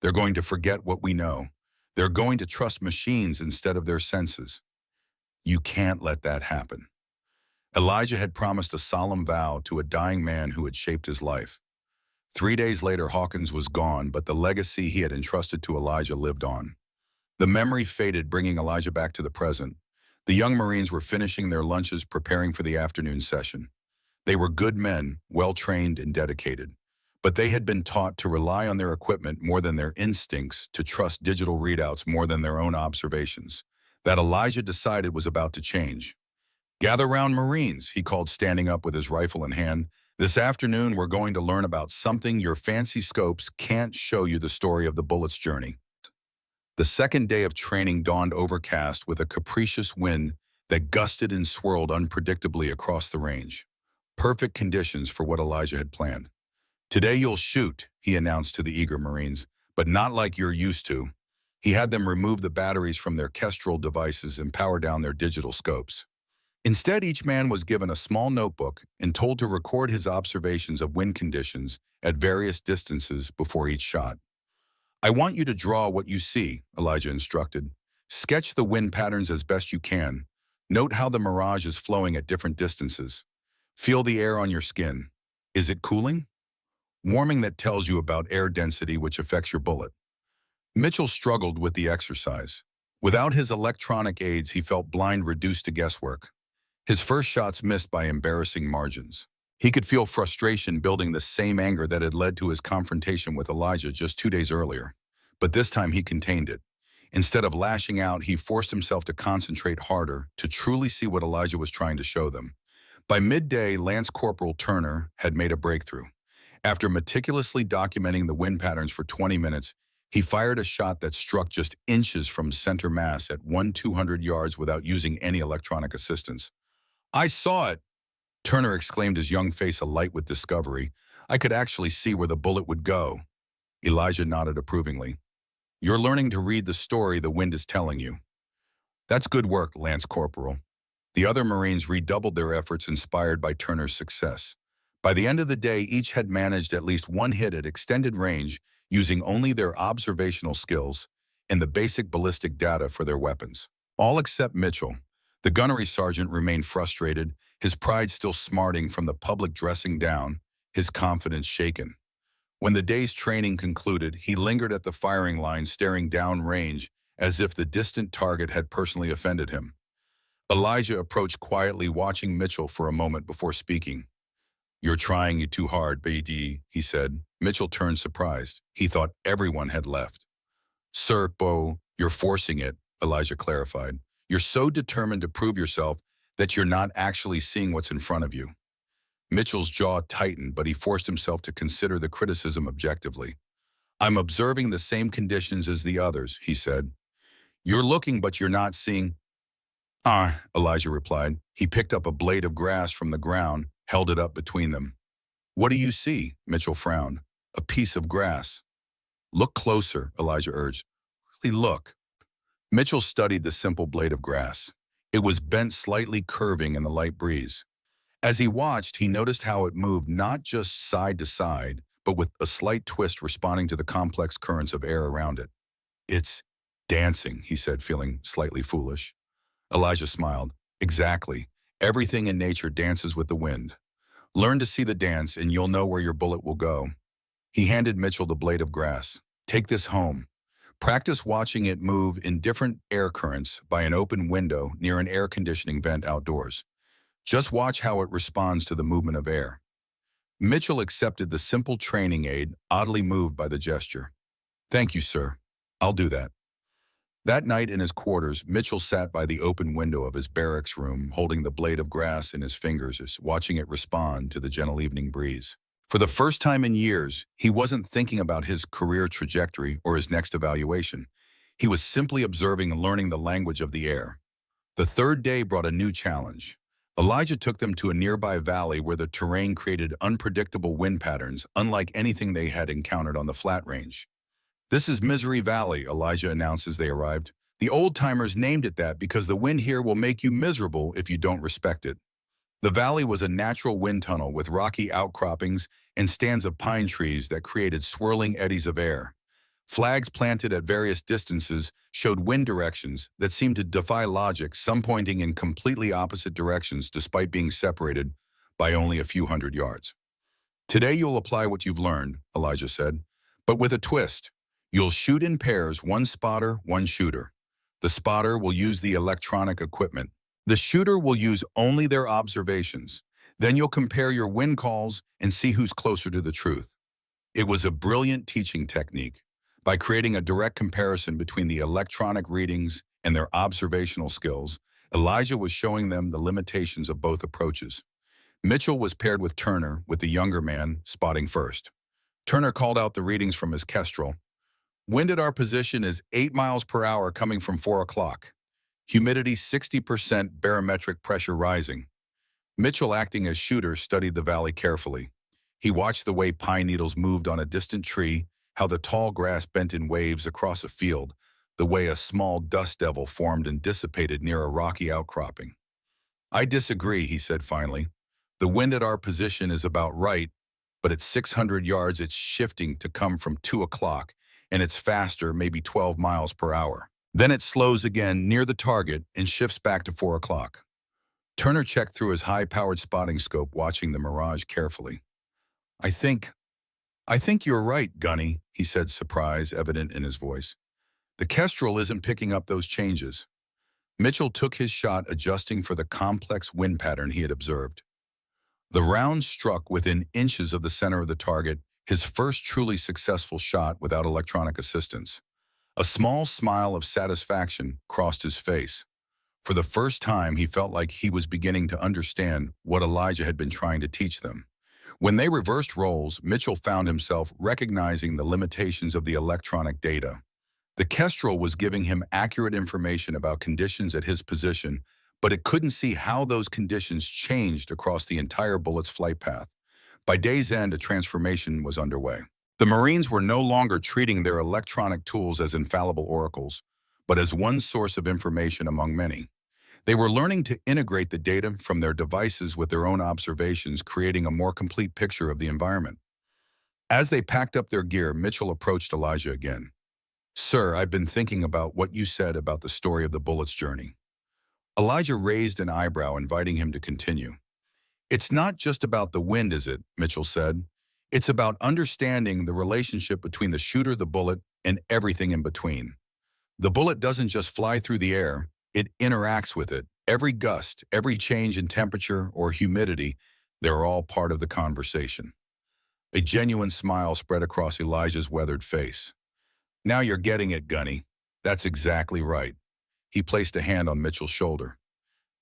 They're going to forget what we know. They're going to trust machines instead of their senses. You can't let that happen." Elijah had promised a solemn vow to a dying man who had shaped his life. 3 days later, Hawkins was gone, but the legacy he had entrusted to Elijah lived on. The memory faded, bringing Elijah back to the present. The young Marines were finishing their lunches, preparing for the afternoon session. They were good men, well-trained and dedicated, but they had been taught to rely on their equipment more than their instincts, to trust digital readouts more than their own observations. That Elijah decided was about to change. "Gather round, Marines," he called, standing up with his rifle in hand. "This afternoon we're going to learn about something your fancy scopes can't show you: the story of the bullet's journey." The second day of training dawned overcast, with a capricious wind that gusted and swirled unpredictably across the range. Perfect conditions for what Elijah had planned. "Today you'll shoot," he announced to the eager Marines, "but not like you're used to." He had them remove the batteries from their Kestrel devices and power down their digital scopes. Instead, each man was given a small notebook and told to record his observations of wind conditions at various distances before each shot. "I want you to draw what you see," Elijah instructed. "Sketch the wind patterns as best you can. Note how the mirage is flowing at different distances. Feel the air on your skin. Is it cooling? Warming? That tells you about air density, which affects your bullet." Mitchell struggled with the exercise. Without his electronic aids, he felt blind, reduced to guesswork. His first shots missed by embarrassing margins. He could feel frustration building, the same anger that had led to his confrontation with Elijah just 2 days earlier. but this time he contained it. Instead of lashing out, he forced himself to concentrate harder to truly see what Elijah was trying to show them. By midday, Lance Corporal Turner had made a breakthrough. After meticulously documenting the wind patterns for 20 minutes, he fired a shot that struck just inches from center mass at 200 yards without using any electronic assistance. "I saw it!" Turner exclaimed, his young face alight with discovery. "I could actually see where the bullet would go." Elijah nodded approvingly. "You're learning to read the story the wind is telling you." "That's good work, Lance Corporal." The other Marines redoubled their efforts, inspired by Turner's success. By the end of the day, each had managed at least one hit at extended range using only their observational skills and the basic ballistic data for their weapons. All except Mitchell. The gunnery sergeant remained frustrated, his pride still smarting from the public dressing down, his confidence shaken. When the day's training concluded, he lingered at the firing line, staring downrange as if the distant target had personally offended him. Elijah approached quietly, watching Mitchell for a moment before speaking. "You're trying it too hard, BD," he said. Mitchell turned surprised. He thought everyone had left. "Sir, Bo, you're forcing it," Elijah clarified. "You're so determined to prove yourself that you're not actually seeing what's in front of you." Mitchell's jaw tightened, but he forced himself to consider the criticism objectively. "I'm observing the same conditions as the others," he said. "You're looking, but you're not seeing." Elijah replied. He picked up a blade of grass from the ground, held it up between them. "What do you see?" Mitchell frowned. "A piece of grass." "Look closer," Elijah urged. "Really look." Mitchell studied the simple blade of grass. It was bent, slightly curving in the light breeze. As he watched, he noticed how it moved not just side to side, but with a slight twist responding to the complex currents of air around it. "It's dancing," he said, feeling slightly foolish. Elijah smiled. "Exactly. Everything in nature dances with the wind. Learn to see the dance and you'll know where your bullet will go." He handed Mitchell the blade of grass. "Take this home. Practice watching it move in different air currents by an open window near an air conditioning vent outdoors. Just watch how it responds to the movement of air." Mitchell accepted the simple training aid, oddly moved by the gesture. "Thank you, sir. I'll do that." That night in his quarters, Mitchell sat by the open window of his barracks room, holding the blade of grass in his fingers, watching it respond to the gentle evening breeze. For the first time in years, he wasn't thinking about his career trajectory or his next evaluation. He was simply observing and learning the language of the air. The third day brought a new challenge. Elijah took them to a nearby valley where the terrain created unpredictable wind patterns, unlike anything they had encountered on the flat range. "This is Misery Valley," Elijah announced as they arrived. "The old-timers named it that because the wind here will make you miserable if you don't respect it." The valley was a natural wind tunnel with rocky outcroppings and stands of pine trees that created swirling eddies of air. Flags planted at various distances showed wind directions that seemed to defy logic, some pointing in completely opposite directions despite being separated by only a few hundred yards. "Today you'll apply what you've learned," Elijah said, "but with a twist. You'll shoot in pairs, one spotter, one shooter. The spotter will use the electronic equipment. The shooter will use only their observations. Then you'll compare your wind calls and see who's closer to the truth." It was a brilliant teaching technique. By creating a direct comparison between the electronic readings and their observational skills, Elijah was showing them the limitations of both approaches. Mitchell was paired with Turner, with the younger man spotting first. Turner called out the readings from his kestrel. "Wind at our position is 8 miles per hour coming from 4 o'clock. Humidity 60%, barometric pressure rising." Mitchell, acting as shooter, studied the valley carefully. He watched the way pine needles moved on a distant tree, how the tall grass bent in waves across a field, the way a small dust devil formed and dissipated near a rocky outcropping. "I disagree," he said finally. "The wind at our position is about right, but at 600 yards it's shifting to come from 2 o'clock, and it's faster, maybe 12 miles per hour. Then it slows again near the target and shifts back to 4 o'clock. Turner checked through his high-powered spotting scope, watching the mirage carefully. I think you're right, Gunny," he said, surprise evident in his voice. "The kestrel isn't picking up those changes." Mitchell took his shot, adjusting for the complex wind pattern he had observed. The round struck within inches of the center of the target his first truly successful shot without electronic assistance. A small smile of satisfaction crossed his face. For the first time, he felt like he was beginning to understand what Elijah had been trying to teach them. When they reversed roles, Mitchell found himself recognizing the limitations of the electronic data. The Kestrel was giving him accurate information about conditions at his position, but it couldn't see how those conditions changed across the entire bullet's flight path. By day's end, a transformation was underway. The Marines were no longer treating their electronic tools as infallible oracles, but as one source of information among many. They were learning to integrate the data from their devices with their own observations, creating a more complete picture of the environment. As they packed up their gear, Mitchell approached Elijah again. "Sir, I've been thinking about what you said about the story of the bullet's journey." Elijah raised an eyebrow, inviting him to continue. "It's not just about the wind, is it?" Mitchell said. "It's about understanding the relationship between the shooter, the bullet, and everything in between. The bullet doesn't just fly through the air, it interacts with it. Every gust, every change in temperature or humidity, they're all part of the conversation." A genuine smile spread across Elijah's weathered face. "Now you're getting it, Gunny. That's exactly right." He placed a hand on Mitchell's shoulder.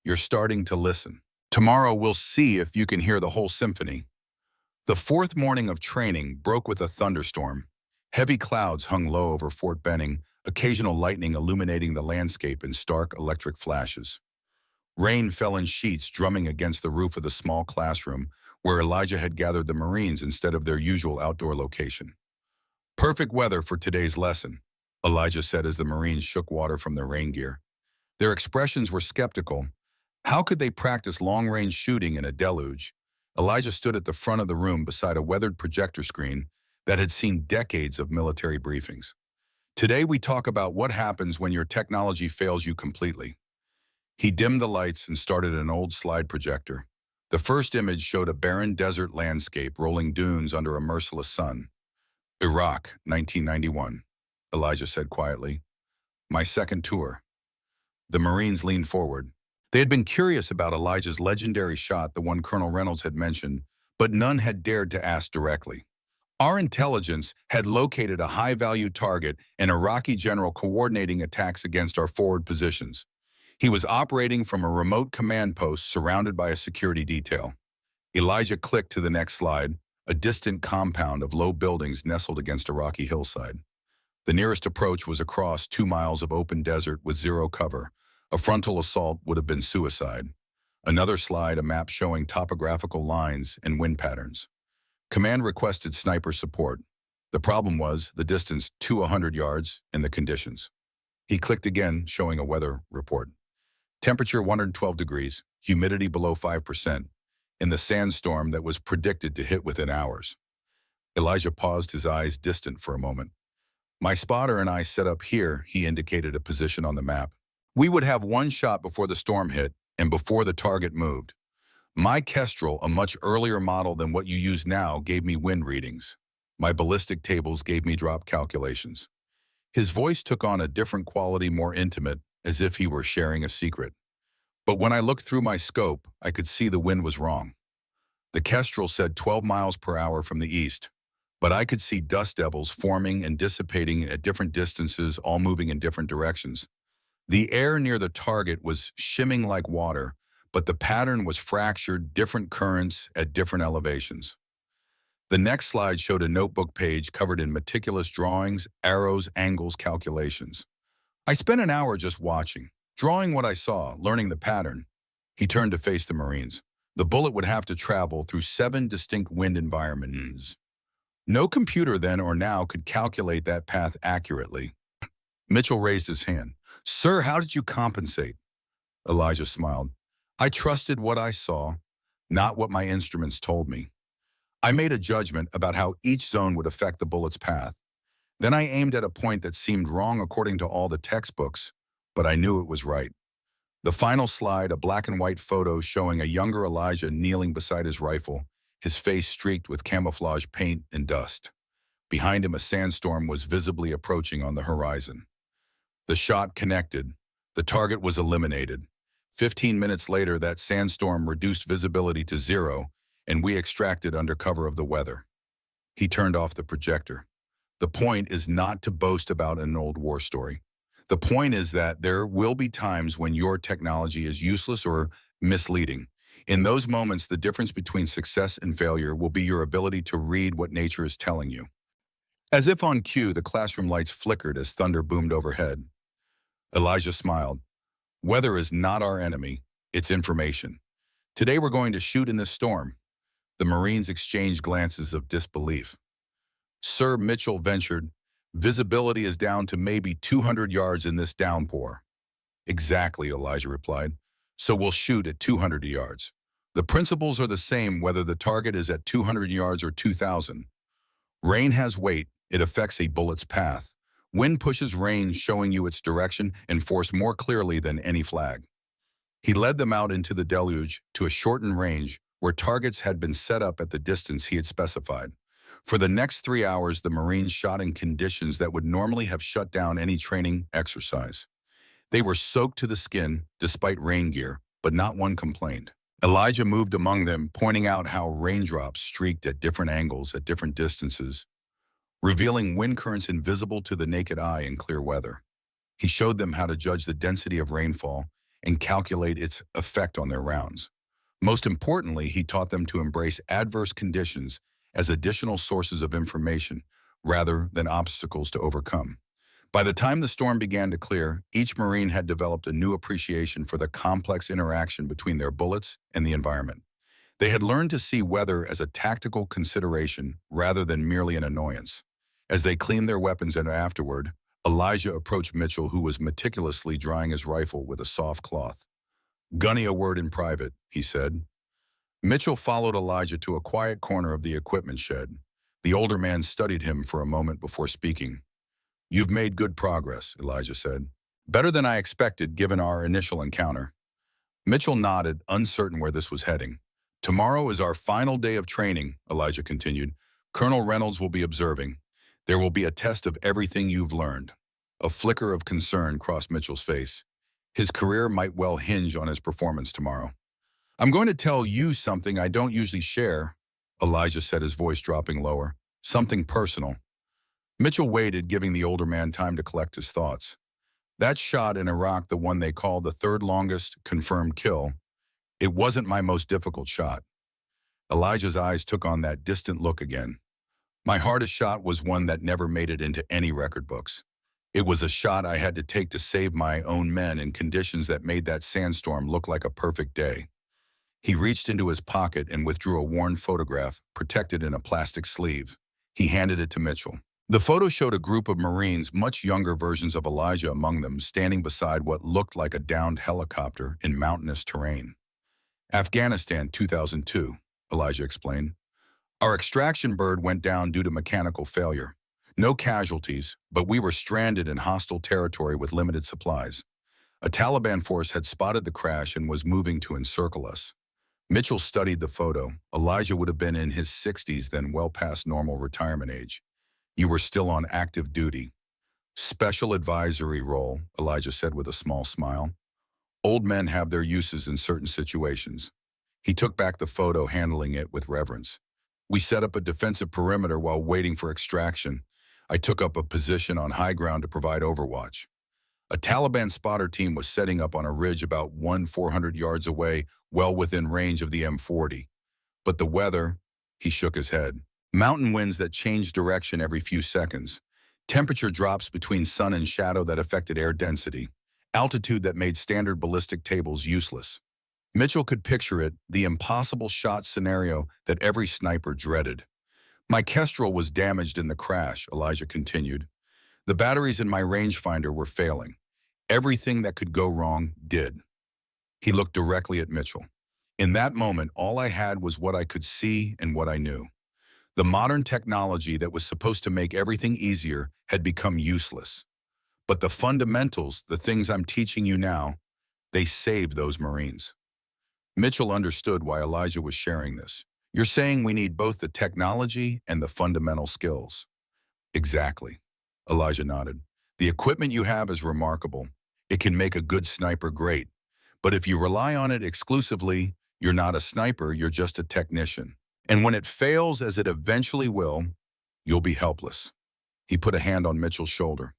"You're starting to listen. Tomorrow we'll see if you can hear the whole symphony." The fourth morning of training broke with a thunderstorm. Heavy clouds hung low over Fort Benning, occasional lightning illuminating the landscape in stark electric flashes. Rain fell in sheets, drumming against the roof of the small classroom where Elijah had gathered the Marines instead of their usual outdoor location. "Perfect weather for today's lesson," Elijah said as the Marines shook water from their rain gear. Their expressions were skeptical. How could they practice long-range shooting in a deluge? Elijah stood at the front of the room beside a weathered projector screen that had seen decades of military briefings. "Today we talk about what happens when your technology fails you completely." He dimmed the lights and started an old slide projector. The first image showed a barren desert landscape, rolling dunes under a merciless sun. "Iraq, 1991, Elijah said quietly. "My second tour." The Marines leaned forward. They had been curious about Elijah's legendary shot, the one Colonel Reynolds had mentioned, but none had dared to ask directly. "Our intelligence had located a high-value target, an Iraqi general coordinating attacks against our forward positions. He was operating from a remote command post surrounded by a security detail." Elijah clicked to the next slide, a distant compound of low buildings nestled against a rocky hillside. The nearest approach was across 2 miles of open desert with zero cover. A frontal assault would have been suicide. Another slide, a map showing topographical lines and wind patterns. Command requested sniper support. The problem was the distance to 100 yards and the conditions. He clicked again, showing a weather report. Temperature 112 degrees, humidity below 5%, in the sandstorm that was predicted to hit within hours. Elijah paused, his eyes distant for a moment. "My spotter and I set up here," he indicated a position on the map. "We would have one shot before the storm hit and before the target moved. My Kestrel, a much earlier model than what you use now, gave me wind readings. My ballistic tables gave me drop calculations." His voice took on a different quality, more intimate, as if he were sharing a secret. "But when I looked through my scope, I could see the wind was wrong. The Kestrel said 12 miles per hour from the east, but I could see dust devils forming and dissipating at different distances, all moving in different directions. The air near the target was shimming like water, but the pattern was fractured, different currents at different elevations." The next slide showed a notebook page covered in meticulous drawings, arrows, angles, calculations. "I spent an hour just watching, drawing what I saw, learning the pattern." He turned to face the Marines. "The bullet would have to travel through 7 distinct wind environments. No computer then or now could calculate that path accurately." Mitchell raised his hand. "Sir, how did you compensate?" Elijah smiled. "I trusted what I saw, not what my instruments told me. I made a judgment about how each zone would affect the bullet's path. Then I aimed at a point that seemed wrong according to all the textbooks, but I knew it was right." The final slide, a black and white photo showing a younger Elijah kneeling beside his rifle, his face streaked with camouflage paint and dust. Behind him, a sandstorm was visibly approaching on the horizon. The shot connected. The target was eliminated. 15 minutes later, that sandstorm reduced visibility to 0, and we extracted under cover of the weather. He turned off the projector. The point is not to boast about an old war story. The point is that there will be times when your technology is useless or misleading. In those moments, the difference between success and failure will be your ability to read what nature is telling you. As if on cue, the classroom lights flickered as thunder boomed overhead. Elijah smiled. Weather is not our enemy, it's information. Today we're going to shoot in this storm. The Marines exchanged glances of disbelief. Sir, Mitchell ventured, visibility is down to maybe 200 yards in this downpour. Exactly, Elijah replied. So we'll shoot at 200 yards. The principles are the same whether the target is at 200 yards or 2,000. Rain has weight, it affects a bullet's path. Wind pushes rain, showing you its direction and force more clearly than any flag. He led them out into the deluge to a shortened range where targets had been set up at the distance he had specified. For the next 3 hours, the Marines shot in conditions that would normally have shut down any training exercise. They were soaked to the skin, despite rain gear, but not one complained. Elijah moved among them, pointing out how raindrops streaked at different angles at different distances, revealing wind currents invisible to the naked eye in clear weather. He showed them how to judge the density of rainfall and calculate its effect on their rounds. Most importantly, he taught them to embrace adverse conditions as additional sources of information rather than obstacles to overcome. By the time the storm began to clear, each Marine had developed a new appreciation for the complex interaction between their bullets and the environment. They had learned to see weather as a tactical consideration rather than merely an annoyance. As they cleaned their weapons and afterward, Elijah approached Mitchell, who was meticulously drying his rifle with a soft cloth. "Gunny, a word in private," he said. Mitchell followed Elijah to a quiet corner of the equipment shed. The older man studied him for a moment before speaking. "You've made good progress," Elijah said. "Better than I expected given our initial encounter." Mitchell nodded, uncertain where this was heading. "Tomorrow is our final day of training," Elijah continued. "Colonel Reynolds will be observing. There will be a test of everything you've learned." A flicker of concern crossed Mitchell's face. His career might well hinge on his performance tomorrow. "I'm going to tell you something I don't usually share," Elijah said, his voice dropping lower. "Something personal." Mitchell waited, giving the older man time to collect his thoughts. "That shot in Iraq, the one they call the third longest confirmed kill, it wasn't my most difficult shot." Elijah's eyes took on that distant look again. "My hardest shot was one that never made it into any record books. It was a shot I had to take to save my own men in conditions that made that sandstorm look like a perfect day." He reached into his pocket and withdrew a worn photograph protected in a plastic sleeve. He handed it to Mitchell. The photo showed a group of Marines, much younger versions of Elijah among them, standing beside what looked like a downed helicopter in mountainous terrain. "Afghanistan, 2002, Elijah explained. "Our extraction bird went down due to mechanical failure. No casualties, but we were stranded in hostile territory with limited supplies. A Taliban force had spotted the crash and was moving to encircle us." Mitchell studied the photo. Elijah would have been in his 60s, then well past normal retirement age. "You were still on active duty." "Special advisory role," Elijah said with a small smile. "Old men have their uses in certain situations." He took back the photo, handling it with reverence. "We set up a defensive perimeter while waiting for extraction. I took up a position on high ground to provide overwatch. A Taliban spotter team was setting up on a ridge about 400 yards away, well within range of the M40. But the weather," he shook his head. "Mountain winds that changed direction every few seconds. Temperature drops between sun and shadow that affected air density. Altitude that made standard ballistic tables useless." Mitchell could picture it, the impossible shot scenario that every sniper dreaded. "My Kestrel was damaged in the crash," Elijah continued. "The batteries in my rangefinder were failing. Everything that could go wrong did." He looked directly at Mitchell. "In that moment, all I had was what I could see and what I knew. The modern technology that was supposed to make everything easier had become useless. But the fundamentals, the things I'm teaching you now, they saved those Marines." Mitchell understood why Elijah was sharing this. "You're saying we need both the technology and the fundamental skills." "Exactly," Elijah nodded. "The equipment you have is remarkable. It can make a good sniper great. But if you rely on it exclusively, you're not a sniper, you're just a technician. And when it fails, as it eventually will, You'll be helpless. He put a hand on Mitchell's shoulder.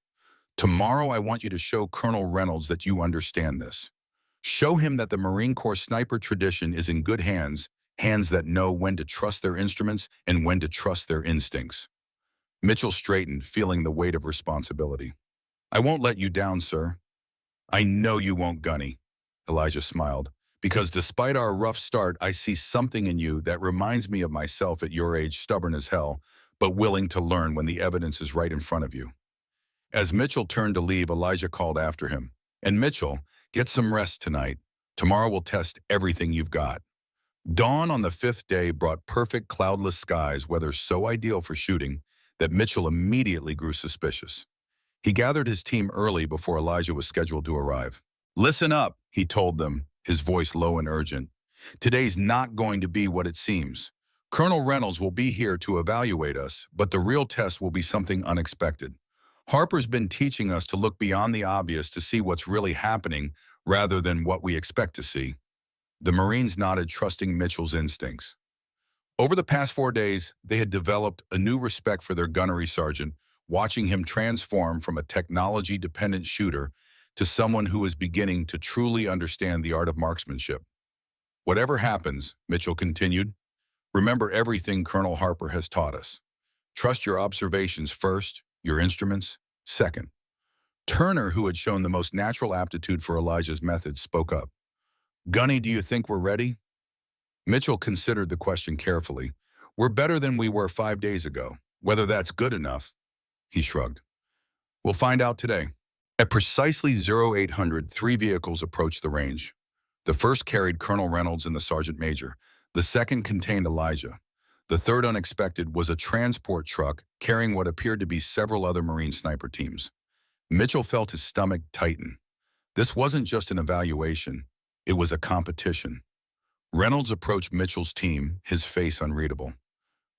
Tomorrow I want you to show Colonel Reynolds that you understand this. Show him that the Marine Corps sniper tradition is in good hands, hands that know when to trust their instruments and when to trust their instincts. Mitchell straightened, feeling the weight of responsibility. I won't let you down, sir. I know you won't, Gunny. Elijah smiled. Because despite our rough start, I see something in you that reminds me of myself at your age, stubborn as hell, but willing to learn when the evidence is right in front of you. As Mitchell turned to leave, Elijah called after him. And Mitchell, get some rest tonight. Tomorrow we'll test everything you've got. Dawn on the fifth day brought perfect cloudless skies, weather so ideal for shooting that Mitchell immediately grew suspicious. He gathered his team early before Elijah was scheduled to arrive. Listen up, he told them, his voice low and urgent. Today's not going to be what it seems. Colonel Reynolds will be here to evaluate us, but the real test will be something unexpected. Harper's been teaching us to look beyond the obvious to see what's really happening rather than what we expect to see. The Marines nodded, trusting Mitchell's instincts. Over the past 4 days, they had developed a new respect for their gunnery sergeant, watching him transform from a technology-dependent shooter to someone who is beginning to truly understand the art of marksmanship. Whatever happens, Mitchell continued, remember everything Colonel Harper has taught us. Trust your observations first, your instruments second. Turner, who had shown the most natural aptitude for Elijah's methods, spoke up. Gunny, do you think we're ready? Mitchell considered the question carefully. We're better than we were 5 days ago. Whether that's good enough, he shrugged. We'll find out today. At precisely 0800, 3 vehicles approached the range. The first carried Colonel Reynolds and the Sergeant Major. The second contained Elijah. The third, unexpected, was a transport truck carrying what appeared to be several other Marine sniper teams. Mitchell felt his stomach tighten. This wasn't just an evaluation. It was a competition. Reynolds approached Mitchell's team, his face unreadable.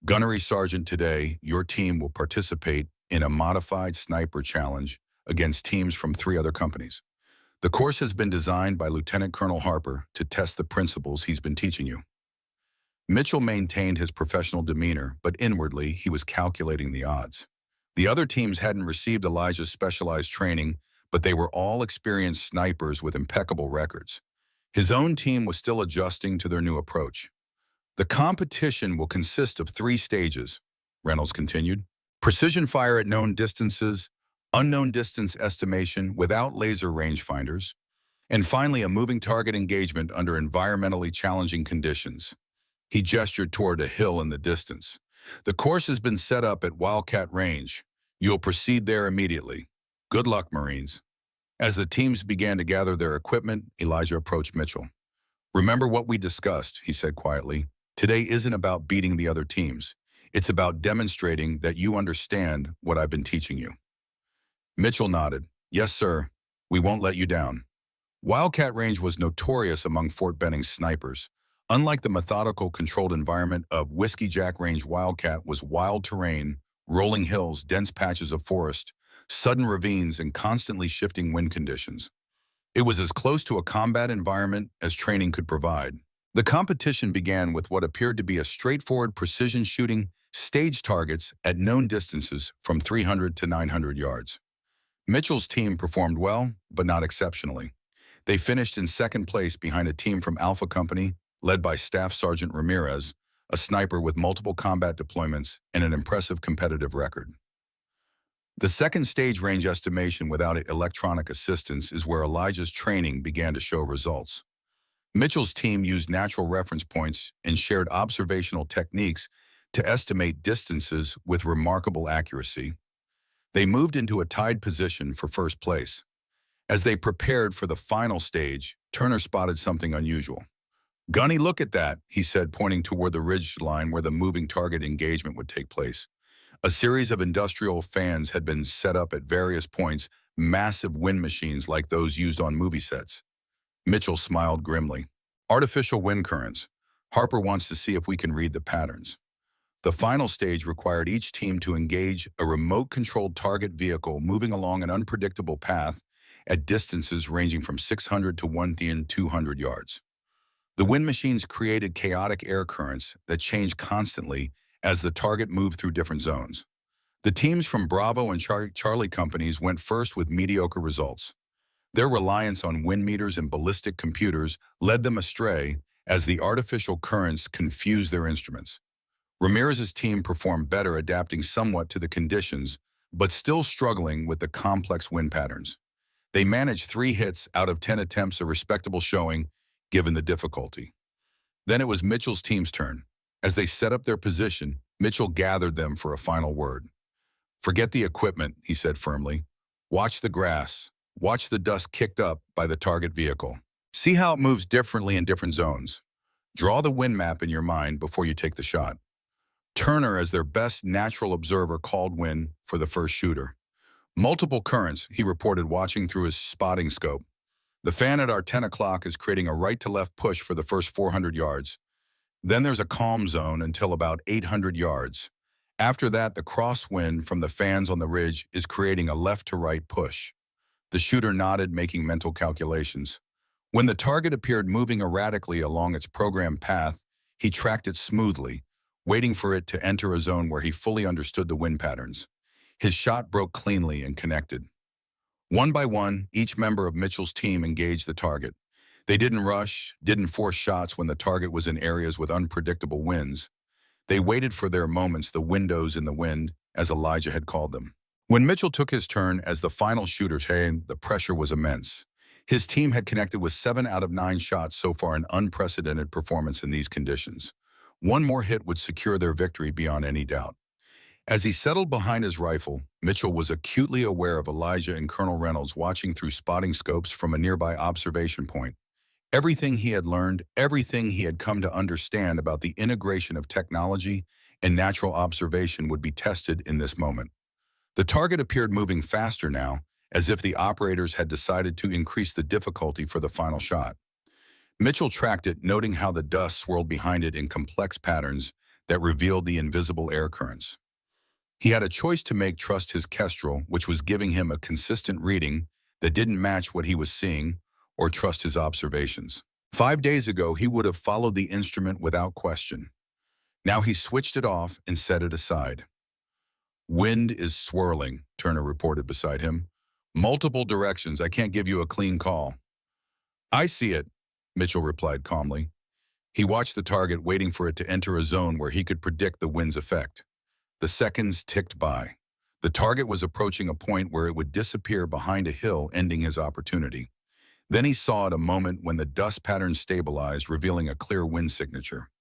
Gunnery Sergeant, today, your team will participate in a modified sniper challenge against teams from 3 other companies. The course has been designed by Lieutenant Colonel Harper to test the principles he's been teaching you. Mitchell maintained his professional demeanor, but inwardly he was calculating the odds. The other teams hadn't received Elijah's specialized training, but they were all experienced snipers with impeccable records. His own team was still adjusting to their new approach. The competition will consist of 3 stages, Reynolds continued. Precision fire at known distances, unknown distance estimation without laser rangefinders, and finally a moving target engagement under environmentally challenging conditions. He gestured toward a hill in the distance. The course has been set up at Wildcat Range. You'll proceed there immediately. Good luck, Marines. As the teams began to gather their equipment, Elijah approached Mitchell. Remember what we discussed, he said quietly. Today isn't about beating the other teams. It's about demonstrating that you understand what I've been teaching you. Mitchell nodded. Yes, sir. We won't let you down. Wildcat Range was notorious among Fort Benning's snipers. Unlike the methodical, controlled environment of Whiskey Jack Range, Wildcat was wild terrain, rolling hills, dense patches of forest, sudden ravines, and constantly shifting wind conditions. It was as close to a combat environment as training could provide. The competition began with what appeared to be a straightforward precision shooting, stage targets at known distances from 300 to 900 yards. Mitchell's team performed well, but not exceptionally. They finished in second place behind a team from Alpha Company, led by Staff Sergeant Ramirez, a sniper with multiple combat deployments and an impressive competitive record. The second stage range estimation without electronic assistance is where Elijah's training began to show results. Mitchell's team used natural reference points and shared observational techniques to estimate distances with remarkable accuracy. They moved into a tied position for first place. As they prepared for the final stage, Turner spotted something unusual. Gunny, look at that, he said, pointing toward the ridge line where the moving target engagement would take place. A series of industrial fans had been set up at various points, massive wind machines like those used on movie sets. Mitchell smiled grimly. Artificial wind currents. Harper wants to see if we can read the patterns. The final stage required each team to engage a remote-controlled target vehicle moving along an unpredictable path at distances ranging from 600 to 1,200 yards. The wind machines created chaotic air currents that changed constantly as the target moved through different zones. The teams from Bravo and Charlie companies went first with mediocre results. Their reliance on wind meters and ballistic computers led them astray as the artificial currents confused their instruments. Ramirez's team performed better, adapting somewhat to the conditions, but still struggling with the complex wind patterns. They managed 3 hits out of 10 attempts, a respectable showing, given the difficulty. Then it was Mitchell's team's turn. As they set up their position, Mitchell gathered them for a final word. "Forget the equipment," he said firmly. "Watch the grass. Watch the dust kicked up by the target vehicle. See how it moves differently in different zones. Draw the wind map in your mind before you take the shot." Turner, as their best natural observer, called wind for the first shooter. "Multiple currents," he reported, watching through his spotting scope. "The fan at our 10 o'clock is creating a right-to-left push for the first 400 yards. Then there's a calm zone until about 800 yards. After that, the crosswind from the fans on the ridge is creating a left-to-right push." The shooter nodded, making mental calculations. When the target appeared moving erratically along its programmed path, he tracked it smoothly, waiting for it to enter a zone where he fully understood the wind patterns. His shot broke cleanly and connected. One by one, each member of Mitchell's team engaged the target. They didn't rush, didn't force shots when the target was in areas with unpredictable winds. They waited for their moments, the windows in the wind, as Elijah had called them. When Mitchell took his turn as the final shooter, the pressure was immense. His team had connected with 7 out of 9 shots so far, an unprecedented performance in these conditions. One more hit would secure their victory beyond any doubt. As he settled behind his rifle, Mitchell was acutely aware of Elijah and Colonel Reynolds watching through spotting scopes from a nearby observation point. Everything he had learned, everything he had come to understand about the integration of technology and natural observation would be tested in this moment. The target appeared moving faster now, as if the operators had decided to increase the difficulty for the final shot. Mitchell tracked it, noting how the dust swirled behind it in complex patterns that revealed the invisible air currents. He had a choice to make: trust his Kestrel, which was giving him a consistent reading that didn't match what he was seeing, or trust his observations. 5 days ago, he would have followed the instrument without question. Now he switched it off and set it aside. "Wind is swirling," Turner reported beside him. "Multiple directions. I can't give you a clean call." "I see it," Mitchell replied calmly. He watched the target, waiting for it to enter a zone where he could predict the wind's effect. The seconds ticked by. The target was approaching a point where it would disappear behind a hill, ending his opportunity. Then he saw it, a moment when the dust pattern stabilized, revealing a clear wind signature.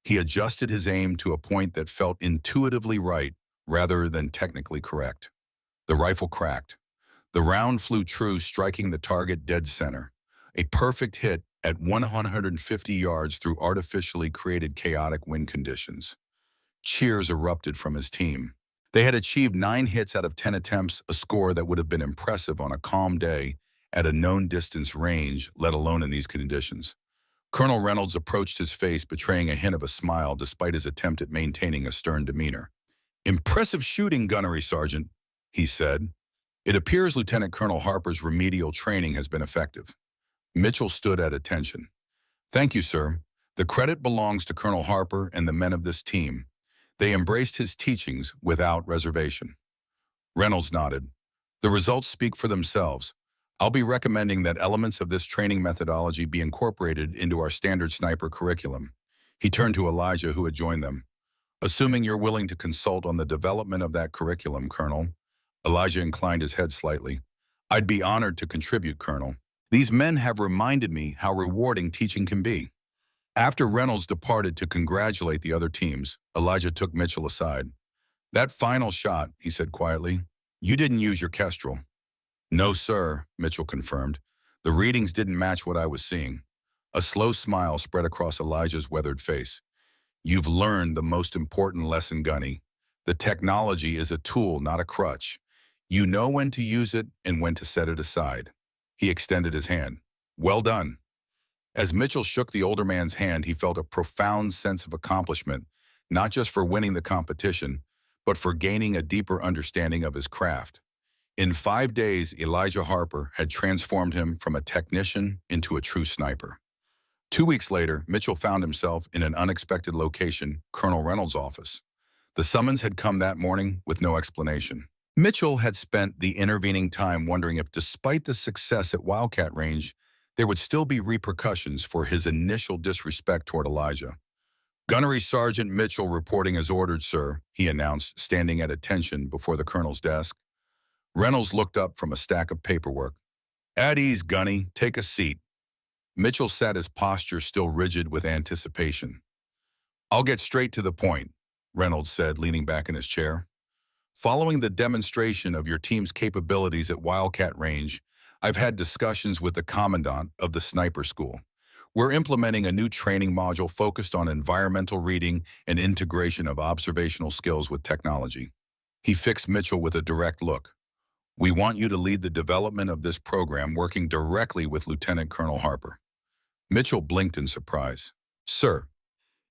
He adjusted his aim to a point that felt intuitively right rather than technically correct. The rifle cracked. The round flew true, striking the target dead center. A perfect hit at 150 yards through artificially created chaotic wind conditions. Cheers erupted from his team. They had achieved 9 hits out of 10 attempts, a score that would have been impressive on a calm day at a known distance range, let alone in these conditions. Colonel Reynolds approached his face, betraying a hint of a smile despite his attempt at maintaining a stern demeanor. "Impressive shooting, Gunnery Sergeant," he said. "It appears Lieutenant Colonel Harper's remedial training has been effective." Mitchell stood at attention. "Thank you, sir. The credit belongs to Colonel Harper and the men of this team. They embraced his teachings without reservation." Reynolds nodded. "The results speak for themselves. I'll be recommending that elements of this training methodology be incorporated into our standard sniper curriculum." He turned to Elijah, who had joined them. "Assuming you're willing to consult on the development of that curriculum, Colonel." Elijah inclined his head slightly. "I'd be honored to contribute, Colonel. These men have reminded me how rewarding teaching can be." After Reynolds departed to congratulate the other teams, Elijah took Mitchell aside. "That final shot," he said quietly, "you didn't use your Kestrel." "No, sir," Mitchell confirmed. "The readings didn't match what I was seeing." A slow smile spread across Elijah's weathered face. "You've learned the most important lesson, Gunny. The technology is a tool, not a crutch. You know when to use it and when to set it aside." He extended his hand. "Well done." As Mitchell shook the older man's hand, he felt a profound sense of accomplishment, not just for winning the competition, but for gaining a deeper understanding of his craft. In 5 days, Elijah Harper had transformed him from a technician into a true sniper. 2 weeks later, Mitchell found himself in an unexpected location, Colonel Reynolds' office. The summons had come that morning with no explanation. Mitchell had spent the intervening time wondering if, despite the success at Wildcat Range, there would still be repercussions for his initial disrespect toward Elijah. "Gunnery Sergeant Mitchell reporting as ordered, sir," he announced, standing at attention before the colonel's desk. Reynolds looked up from a stack of paperwork. "At ease, Gunny. Take a seat." Mitchell sat, his posture still rigid with anticipation. "I'll get straight to the point," Reynolds said, leaning back in his chair. "Following the demonstration of your team's capabilities at Wildcat Range, I've had discussions with the commandant of the sniper school. We're implementing a new training module focused on environmental reading and integration of observational skills with technology." He fixed Mitchell with a direct look. "We want you to lead the development of this program, working directly with Lieutenant Colonel Harper." Mitchell blinked in surprise. "Sir,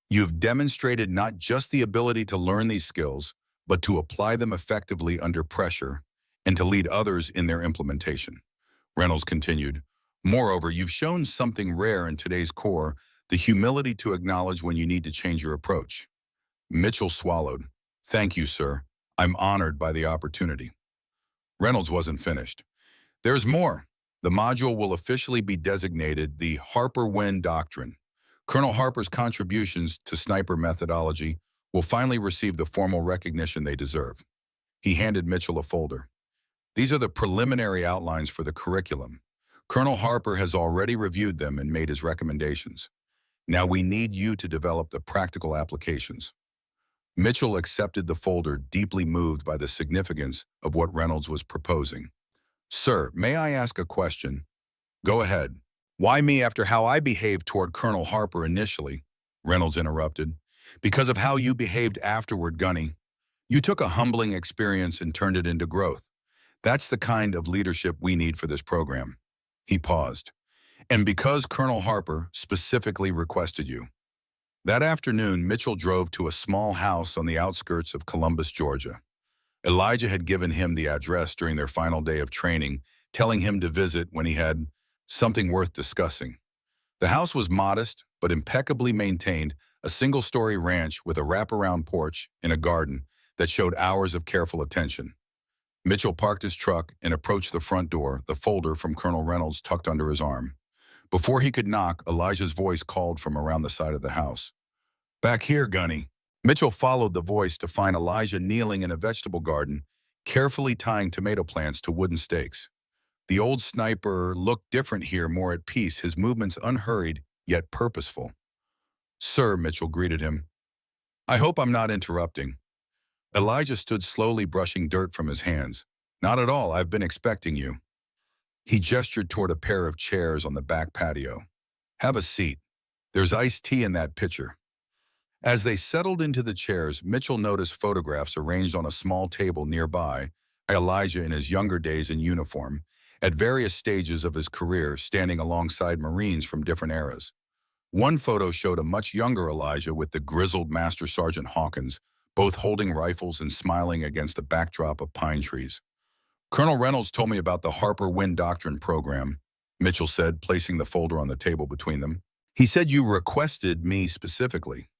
you've demonstrated not just the ability to learn these skills, but to apply them effectively under pressure and to lead others in their implementation." Reynolds continued, "Moreover, you've shown something rare in today's Corps, the humility to acknowledge when you need to change your approach." Mitchell swallowed. "Thank you, sir. I'm honored by the opportunity." Reynolds wasn't finished. "There's more. The module will officially be designated the Harper Win Doctrine. Colonel Harper's contributions to sniper methodology will finally receive the formal recognition they deserve." He handed Mitchell a folder. "These are the preliminary outlines for the curriculum. Colonel Harper has already reviewed them and made his recommendations. Now we need you to develop the practical applications." Mitchell accepted the folder, deeply moved by the significance of what Reynolds was proposing. "Sir, may I ask a question?" "Go ahead." "Why me after how I behaved toward Colonel Harper initially?" Reynolds interrupted. "Because of how you behaved afterward, Gunny. You took a humbling experience and turned it into growth. That's the kind of leadership we need for this program." He paused. "And because Colonel Harper specifically requested you." That afternoon, Mitchell drove to a small house on the outskirts of Columbus, Georgia. Elijah had given him the address during their final day of training, telling him to visit when he had something worth discussing. The house was modest, but impeccably maintained, a single-story ranch with a wraparound porch and a garden that showed hours of careful attention. Mitchell parked his truck and approached the front door, the folder from Colonel Reynolds tucked under his arm. Before he could knock, Elijah's voice called from around the side of the house. "Back here, Gunny." Mitchell followed the voice to find Elijah kneeling in a vegetable garden, carefully tying tomato plants to wooden stakes. The old sniper looked different here, more at peace, his movements unhurried, yet purposeful. "Sir," Mitchell greeted him. "I hope I'm not interrupting." Elijah stood slowly, brushing dirt from his hands. "Not at all, I've been expecting you." He gestured toward a pair of chairs on the back patio. "Have a seat. There's iced tea in that pitcher." As they settled into the chairs, Mitchell noticed photographs arranged on a small table nearby, Elijah in his younger days in uniform, at various stages of his career, standing alongside Marines from different eras. One photo showed a much younger Elijah with the grizzled Master Sergeant Hawkins, both holding rifles and smiling against a backdrop of pine trees. "Colonel Reynolds told me about the Harper Win Doctrine program," Mitchell said, placing the folder on the table between them. "He said you requested me specifically."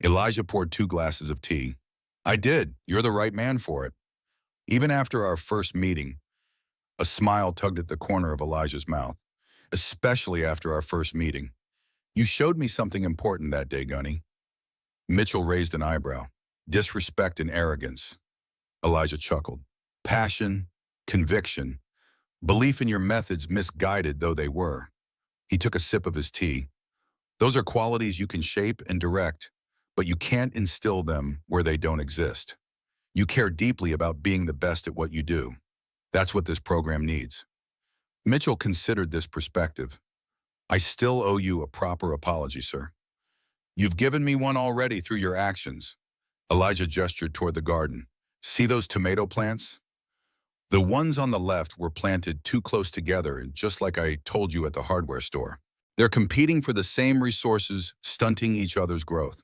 Elijah poured 2 glasses of tea. "I did. You're the right man for it." Even after our first meeting, a smile tugged at the corner of Elijah's mouth. "Especially after our first meeting. You showed me something important that day, Gunny." Mitchell raised an eyebrow. "Disrespect and arrogance." Elijah chuckled. "Passion, conviction, belief in your methods, misguided though they were." He took a sip of his tea. "Those are qualities you can shape and direct, but you can't instill them where they don't exist. You care deeply about being the best at what you do. That's what this program needs." Mitchell considered this perspective. "I still owe you a proper apology, sir." "You've given me one already through your actions." Elijah gestured toward the garden. "See those tomato plants? The ones on the left were planted too close together, and just like I told you at the hardware store. They're competing for the same resources, stunting each other's growth."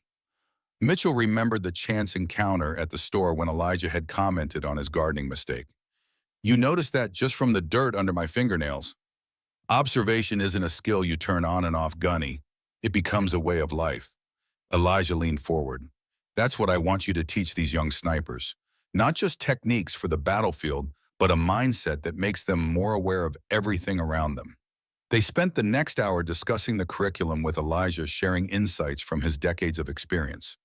Mitchell remembered the chance encounter at the store when Elijah had commented on his gardening mistake. "You noticed that just from the dirt under my fingernails." "Observation isn't a skill you turn on and off, Gunny. It becomes a way of life." Elijah leaned forward. That's what I want you to teach these young snipers. Not just techniques for the battlefield, but a mindset that makes them more aware of everything around them. They spent the next hour discussing the curriculum with Elijah, sharing insights from his decades of experience.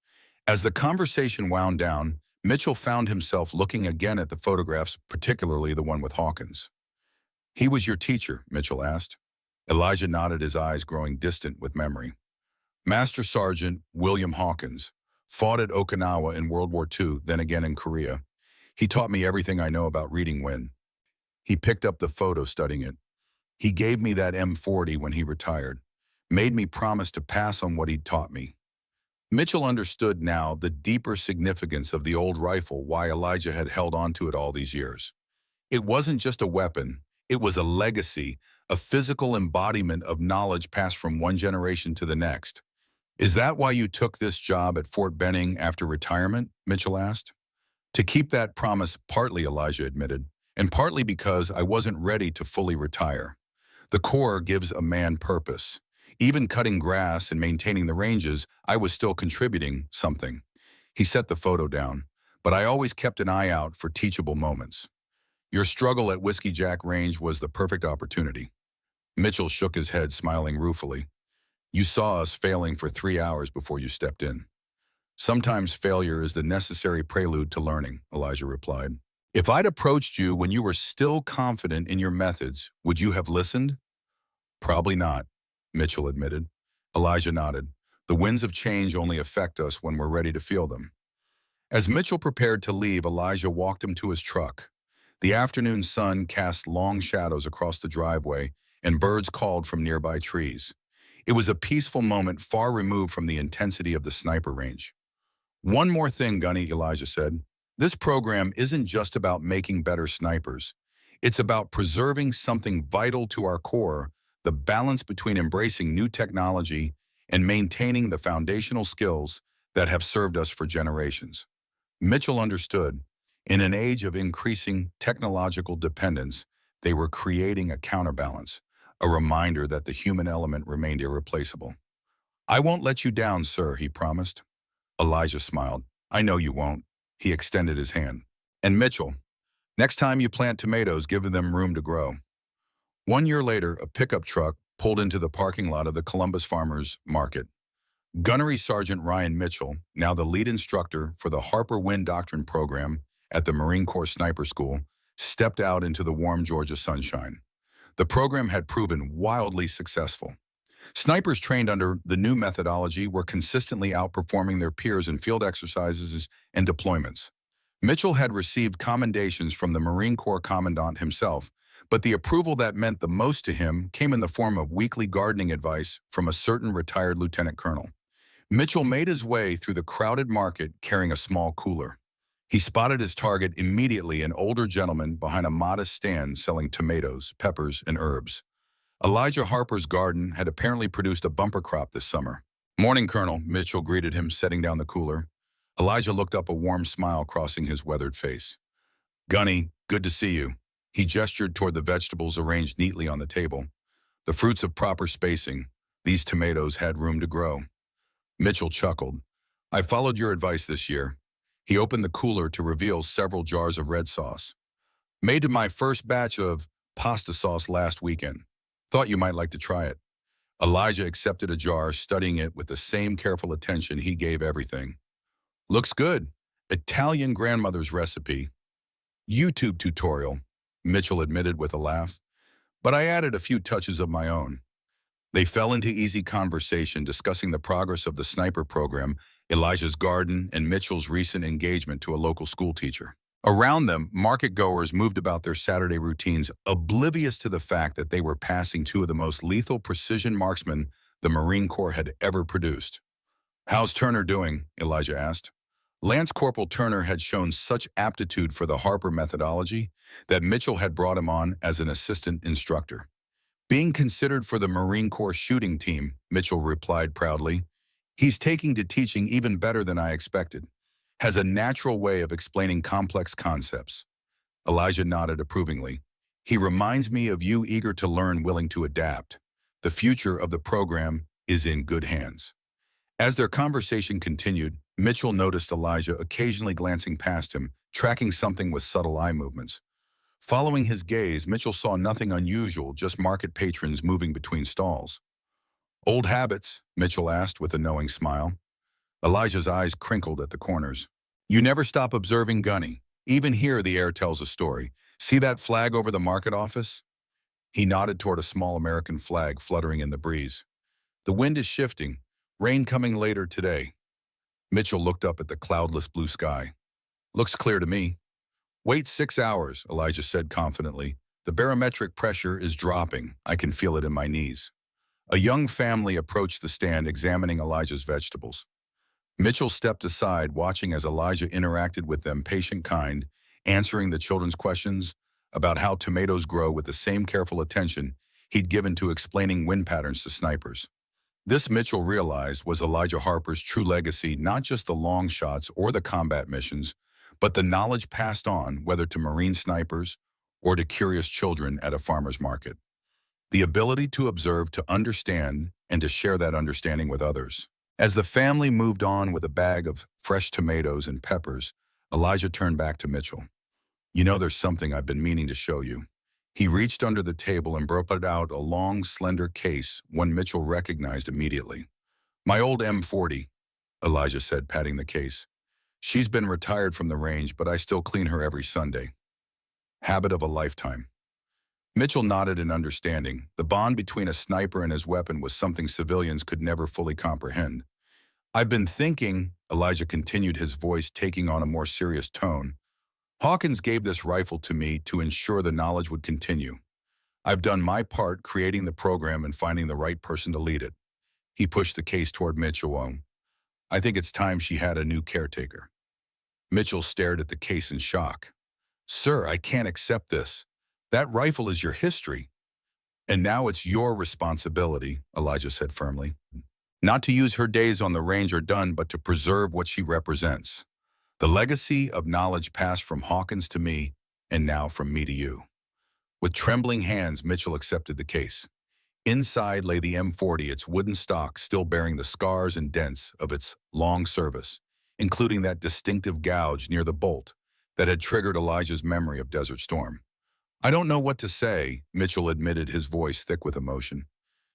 As the conversation wound down, Mitchell found himself looking again at the photographs, particularly the one with Hawkins. "He was your teacher?" Mitchell asked. Elijah nodded, his eyes growing distant with memory. "Master Sergeant William Hawkins. Fought at Okinawa in World War II, then again in Korea. He taught me everything I know about reading when." He picked up the photo, studying it. "He gave me that M40 when he retired. Made me promise to pass on what he'd taught me." Mitchell understood now the deeper significance of the old rifle, why Elijah had held on to it all these years. It wasn't just a weapon, it was a legacy, a physical embodiment of knowledge passed from one generation to the next. "Is that why you took this job at Fort Benning after retirement?" Mitchell asked. "To keep that promise, partly," Elijah admitted, "and partly because I wasn't ready to fully retire. The Corps gives a man purpose. Even cutting grass and maintaining the ranges, I was still contributing something." He set the photo down. "But I always kept an eye out for teachable moments. Your struggle at Whiskey Jack Range was the perfect opportunity." Mitchell shook his head, smiling ruefully. "You saw us failing for 3 hours before you stepped in." "Sometimes failure is the necessary prelude to learning," Elijah replied. "If I'd approached you when you were still confident in your methods, would you have listened?" "Probably not," Mitchell admitted. Elijah nodded. "The winds of change only affect us when we're ready to feel them." As Mitchell prepared to leave, Elijah walked him to his truck. The afternoon sun cast long shadows across the driveway, and birds called from nearby trees. It was a peaceful moment, far removed from the intensity of the sniper range. "One more thing, Gunny," Elijah said. "This program isn't just about making better snipers. It's about preserving something vital to our Corps, the balance between embracing new technology and maintaining the foundational skills that have served us for generations." Mitchell understood. In an age of increasing technological dependence, they were creating a counterbalance, a reminder that the human element remained irreplaceable. "I won't let you down, sir," he promised. Elijah smiled. "I know you won't." He extended his hand. "And Mitchell, next time you plant tomatoes, give them room to grow." 1 year later, a pickup truck pulled into the parking lot of the Columbus Farmers Market. Gunnery Sergeant Ryan Mitchell, now the lead instructor for the Harper Wind Doctrine program at the Marine Corps Sniper School, stepped out into the warm Georgia sunshine. The program had proven wildly successful. Snipers trained under the new methodology were consistently outperforming their peers in field exercises and deployments. Mitchell had received commendations from the Marine Corps Commandant himself, but the approval that meant the most to him came in the form of weekly gardening advice from a certain retired lieutenant colonel. Mitchell made his way through the crowded market carrying a small cooler. He spotted his target immediately, an older gentleman behind a modest stand selling tomatoes, peppers, and herbs. Elijah Harper's garden had apparently produced a bumper crop this summer. "Morning, Colonel," Mitchell greeted him, setting down the cooler. Elijah looked up, a warm smile crossing his weathered face. "Gunny, good to see you." He gestured toward the vegetables arranged neatly on the table. The fruits of proper spacing. These tomatoes had room to grow. Mitchell chuckled. "I followed your advice this year." He opened the cooler to reveal several jars of red sauce. "Made my first batch of pasta sauce last weekend. Thought you might like to try it." Elijah accepted a jar, studying it with the same careful attention he gave everything. "Looks good. Italian grandmother's recipe. YouTube tutorial," Mitchell admitted with a laugh. "But I added a few touches of my own." They fell into easy conversation, discussing the progress of the sniper program, Elijah's garden, and Mitchell's recent engagement to a local school teacher. Around them, market goers moved about their Saturday routines, oblivious to the fact that they were passing two of the most lethal precision marksmen the Marine Corps had ever produced. "How's Turner doing?" Elijah asked. Lance Corporal Turner had shown such aptitude for the Harper methodology that Mitchell had brought him on as an assistant instructor. "Being considered for the Marine Corps shooting team," Mitchell replied proudly. "He's taking to teaching even better than I expected. Has a natural way of explaining complex concepts." Elijah nodded approvingly. "He reminds me of you, eager to learn, willing to adapt. The future of the program is in good hands." As their conversation continued, Mitchell noticed Elijah occasionally glancing past him, tracking something with subtle eye movements. Following his gaze, Mitchell saw nothing unusual, just market patrons moving between stalls. "Old habits?" Mitchell asked with a knowing smile. Elijah's eyes crinkled at the corners. "You never stop observing, Gunny. Even here the air tells a story. See that flag over the market office?" He nodded toward a small American flag fluttering in the breeze. "The wind is shifting. Rain coming later today." Mitchell looked up at the cloudless blue sky. "Looks clear to me." "Wait 6 hours," Elijah said confidently. "The barometric pressure is dropping. I can feel it in my knees." A young family approached the stand examining Elijah's vegetables. Mitchell stepped aside, watching as Elijah interacted with them, patient kind, answering the children's questions about how tomatoes grow with the same careful attention he'd given to explaining wind patterns to snipers. This, Mitchell realized, was Elijah Harper's true legacy, not just the long shots or the combat missions, but the knowledge passed on, whether to Marine snipers or to curious children at a farmer's market. The ability to observe, to understand, and to share that understanding with others. As the family moved on with a bag of fresh tomatoes and peppers, Elijah turned back to Mitchell. "You know, there's something I've been meaning to show you." He reached under the table and brought out a long, slender case, one Mitchell recognized immediately. "My old M40, Elijah said, patting the case. "She's been retired from the range, but I still clean her every Sunday." Habit of a lifetime. Mitchell nodded in understanding. The bond between a sniper and his weapon was something civilians could never fully comprehend. "I've been thinking," Elijah continued, his voice taking on a more serious tone. "Hawkins gave this rifle to me to ensure the knowledge would continue. I've done my part, creating the program and finding the right person to lead it." He pushed the case toward Mitchell. "I think it's time she had a new caretaker." Mitchell stared at the case in shock. "Sir, I can't accept this. That rifle is your history." "And now it's your responsibility," Elijah said firmly. "Not to use her days on the range are done, but to preserve what she represents. The legacy of knowledge passed from Hawkins to me, and now from me to you." With trembling hands, Mitchell accepted the case. Inside lay the M40, its wooden stock still bearing the scars and dents of its long service, including that distinctive gouge near the bolt that had triggered Elijah's memory of Desert Storm. "I don't know what to say," Mitchell admitted, his voice thick with emotion.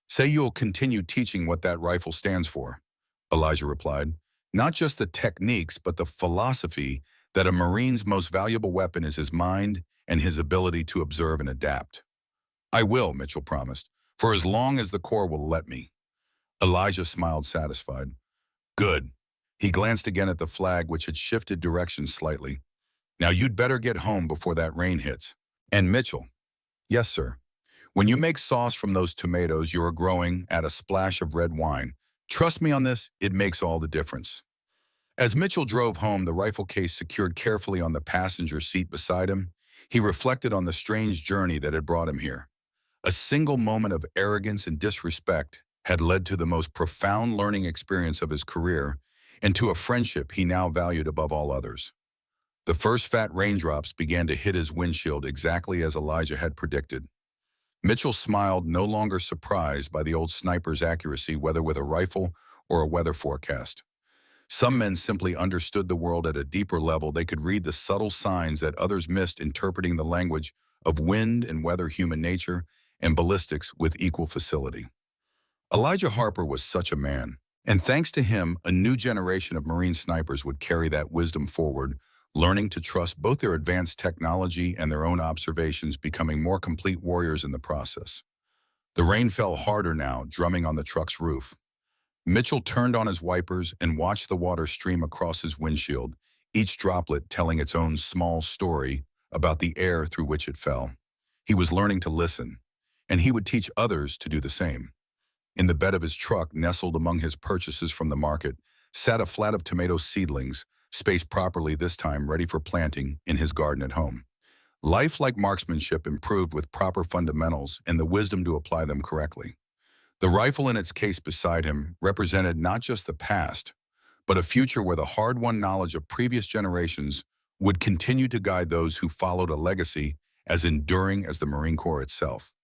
"Say you'll continue teaching what that rifle stands for," Elijah replied. "Not just the techniques, but the philosophy that a Marine's most valuable weapon is his mind and his ability to observe and adapt." "I will," Mitchell promised, "for as long as the Corps will let me." Elijah smiled, satisfied. "Good." He glanced again at the flag, which had shifted direction slightly. "Now you'd better get home before that rain hits." "And Mitchell." "Yes, sir. When you make sauce from those tomatoes you are growing, add a splash of red wine. Trust me on this, it makes all the difference." As Mitchell drove home, the rifle case secured carefully on the passenger seat beside him, he reflected on the strange journey that had brought him here. A single moment of arrogance and disrespect had led to the most profound learning experience of his career and to a friendship he now valued above all others. The first fat raindrops began to hit his windshield exactly as Elijah had predicted. Mitchell smiled, no longer surprised by the old sniper's accuracy, whether with a rifle or a weather forecast. Some men simply understood the world at a deeper level. They could read the subtle signs that others missed, interpreting the language of wind and weather, human nature, and ballistics with equal facility. Elijah Harper was such a man, and thanks to him, a new generation of Marine snipers would carry that wisdom forward, learning to trust both their advanced technology and their own observations, becoming more complete warriors in the process. The rain fell harder now, drumming on the truck's roof. Mitchell turned on his wipers and watched the water stream across his windshield, each droplet telling its own small story about the air through which it fell. He was learning to listen, and he would teach others to do the same. In the bed of his truck, nestled among his purchases from the market, sat a flat of tomato seedlings, spaced properly this time, ready for planting in his garden at home. Life, like marksmanship, improved with proper fundamentals and the wisdom to apply them correctly. The rifle in its case beside him represented not just the past, but a future where the hard-won knowledge of previous generations would continue to guide those who followed a legacy as enduring as the Marine Corps itself.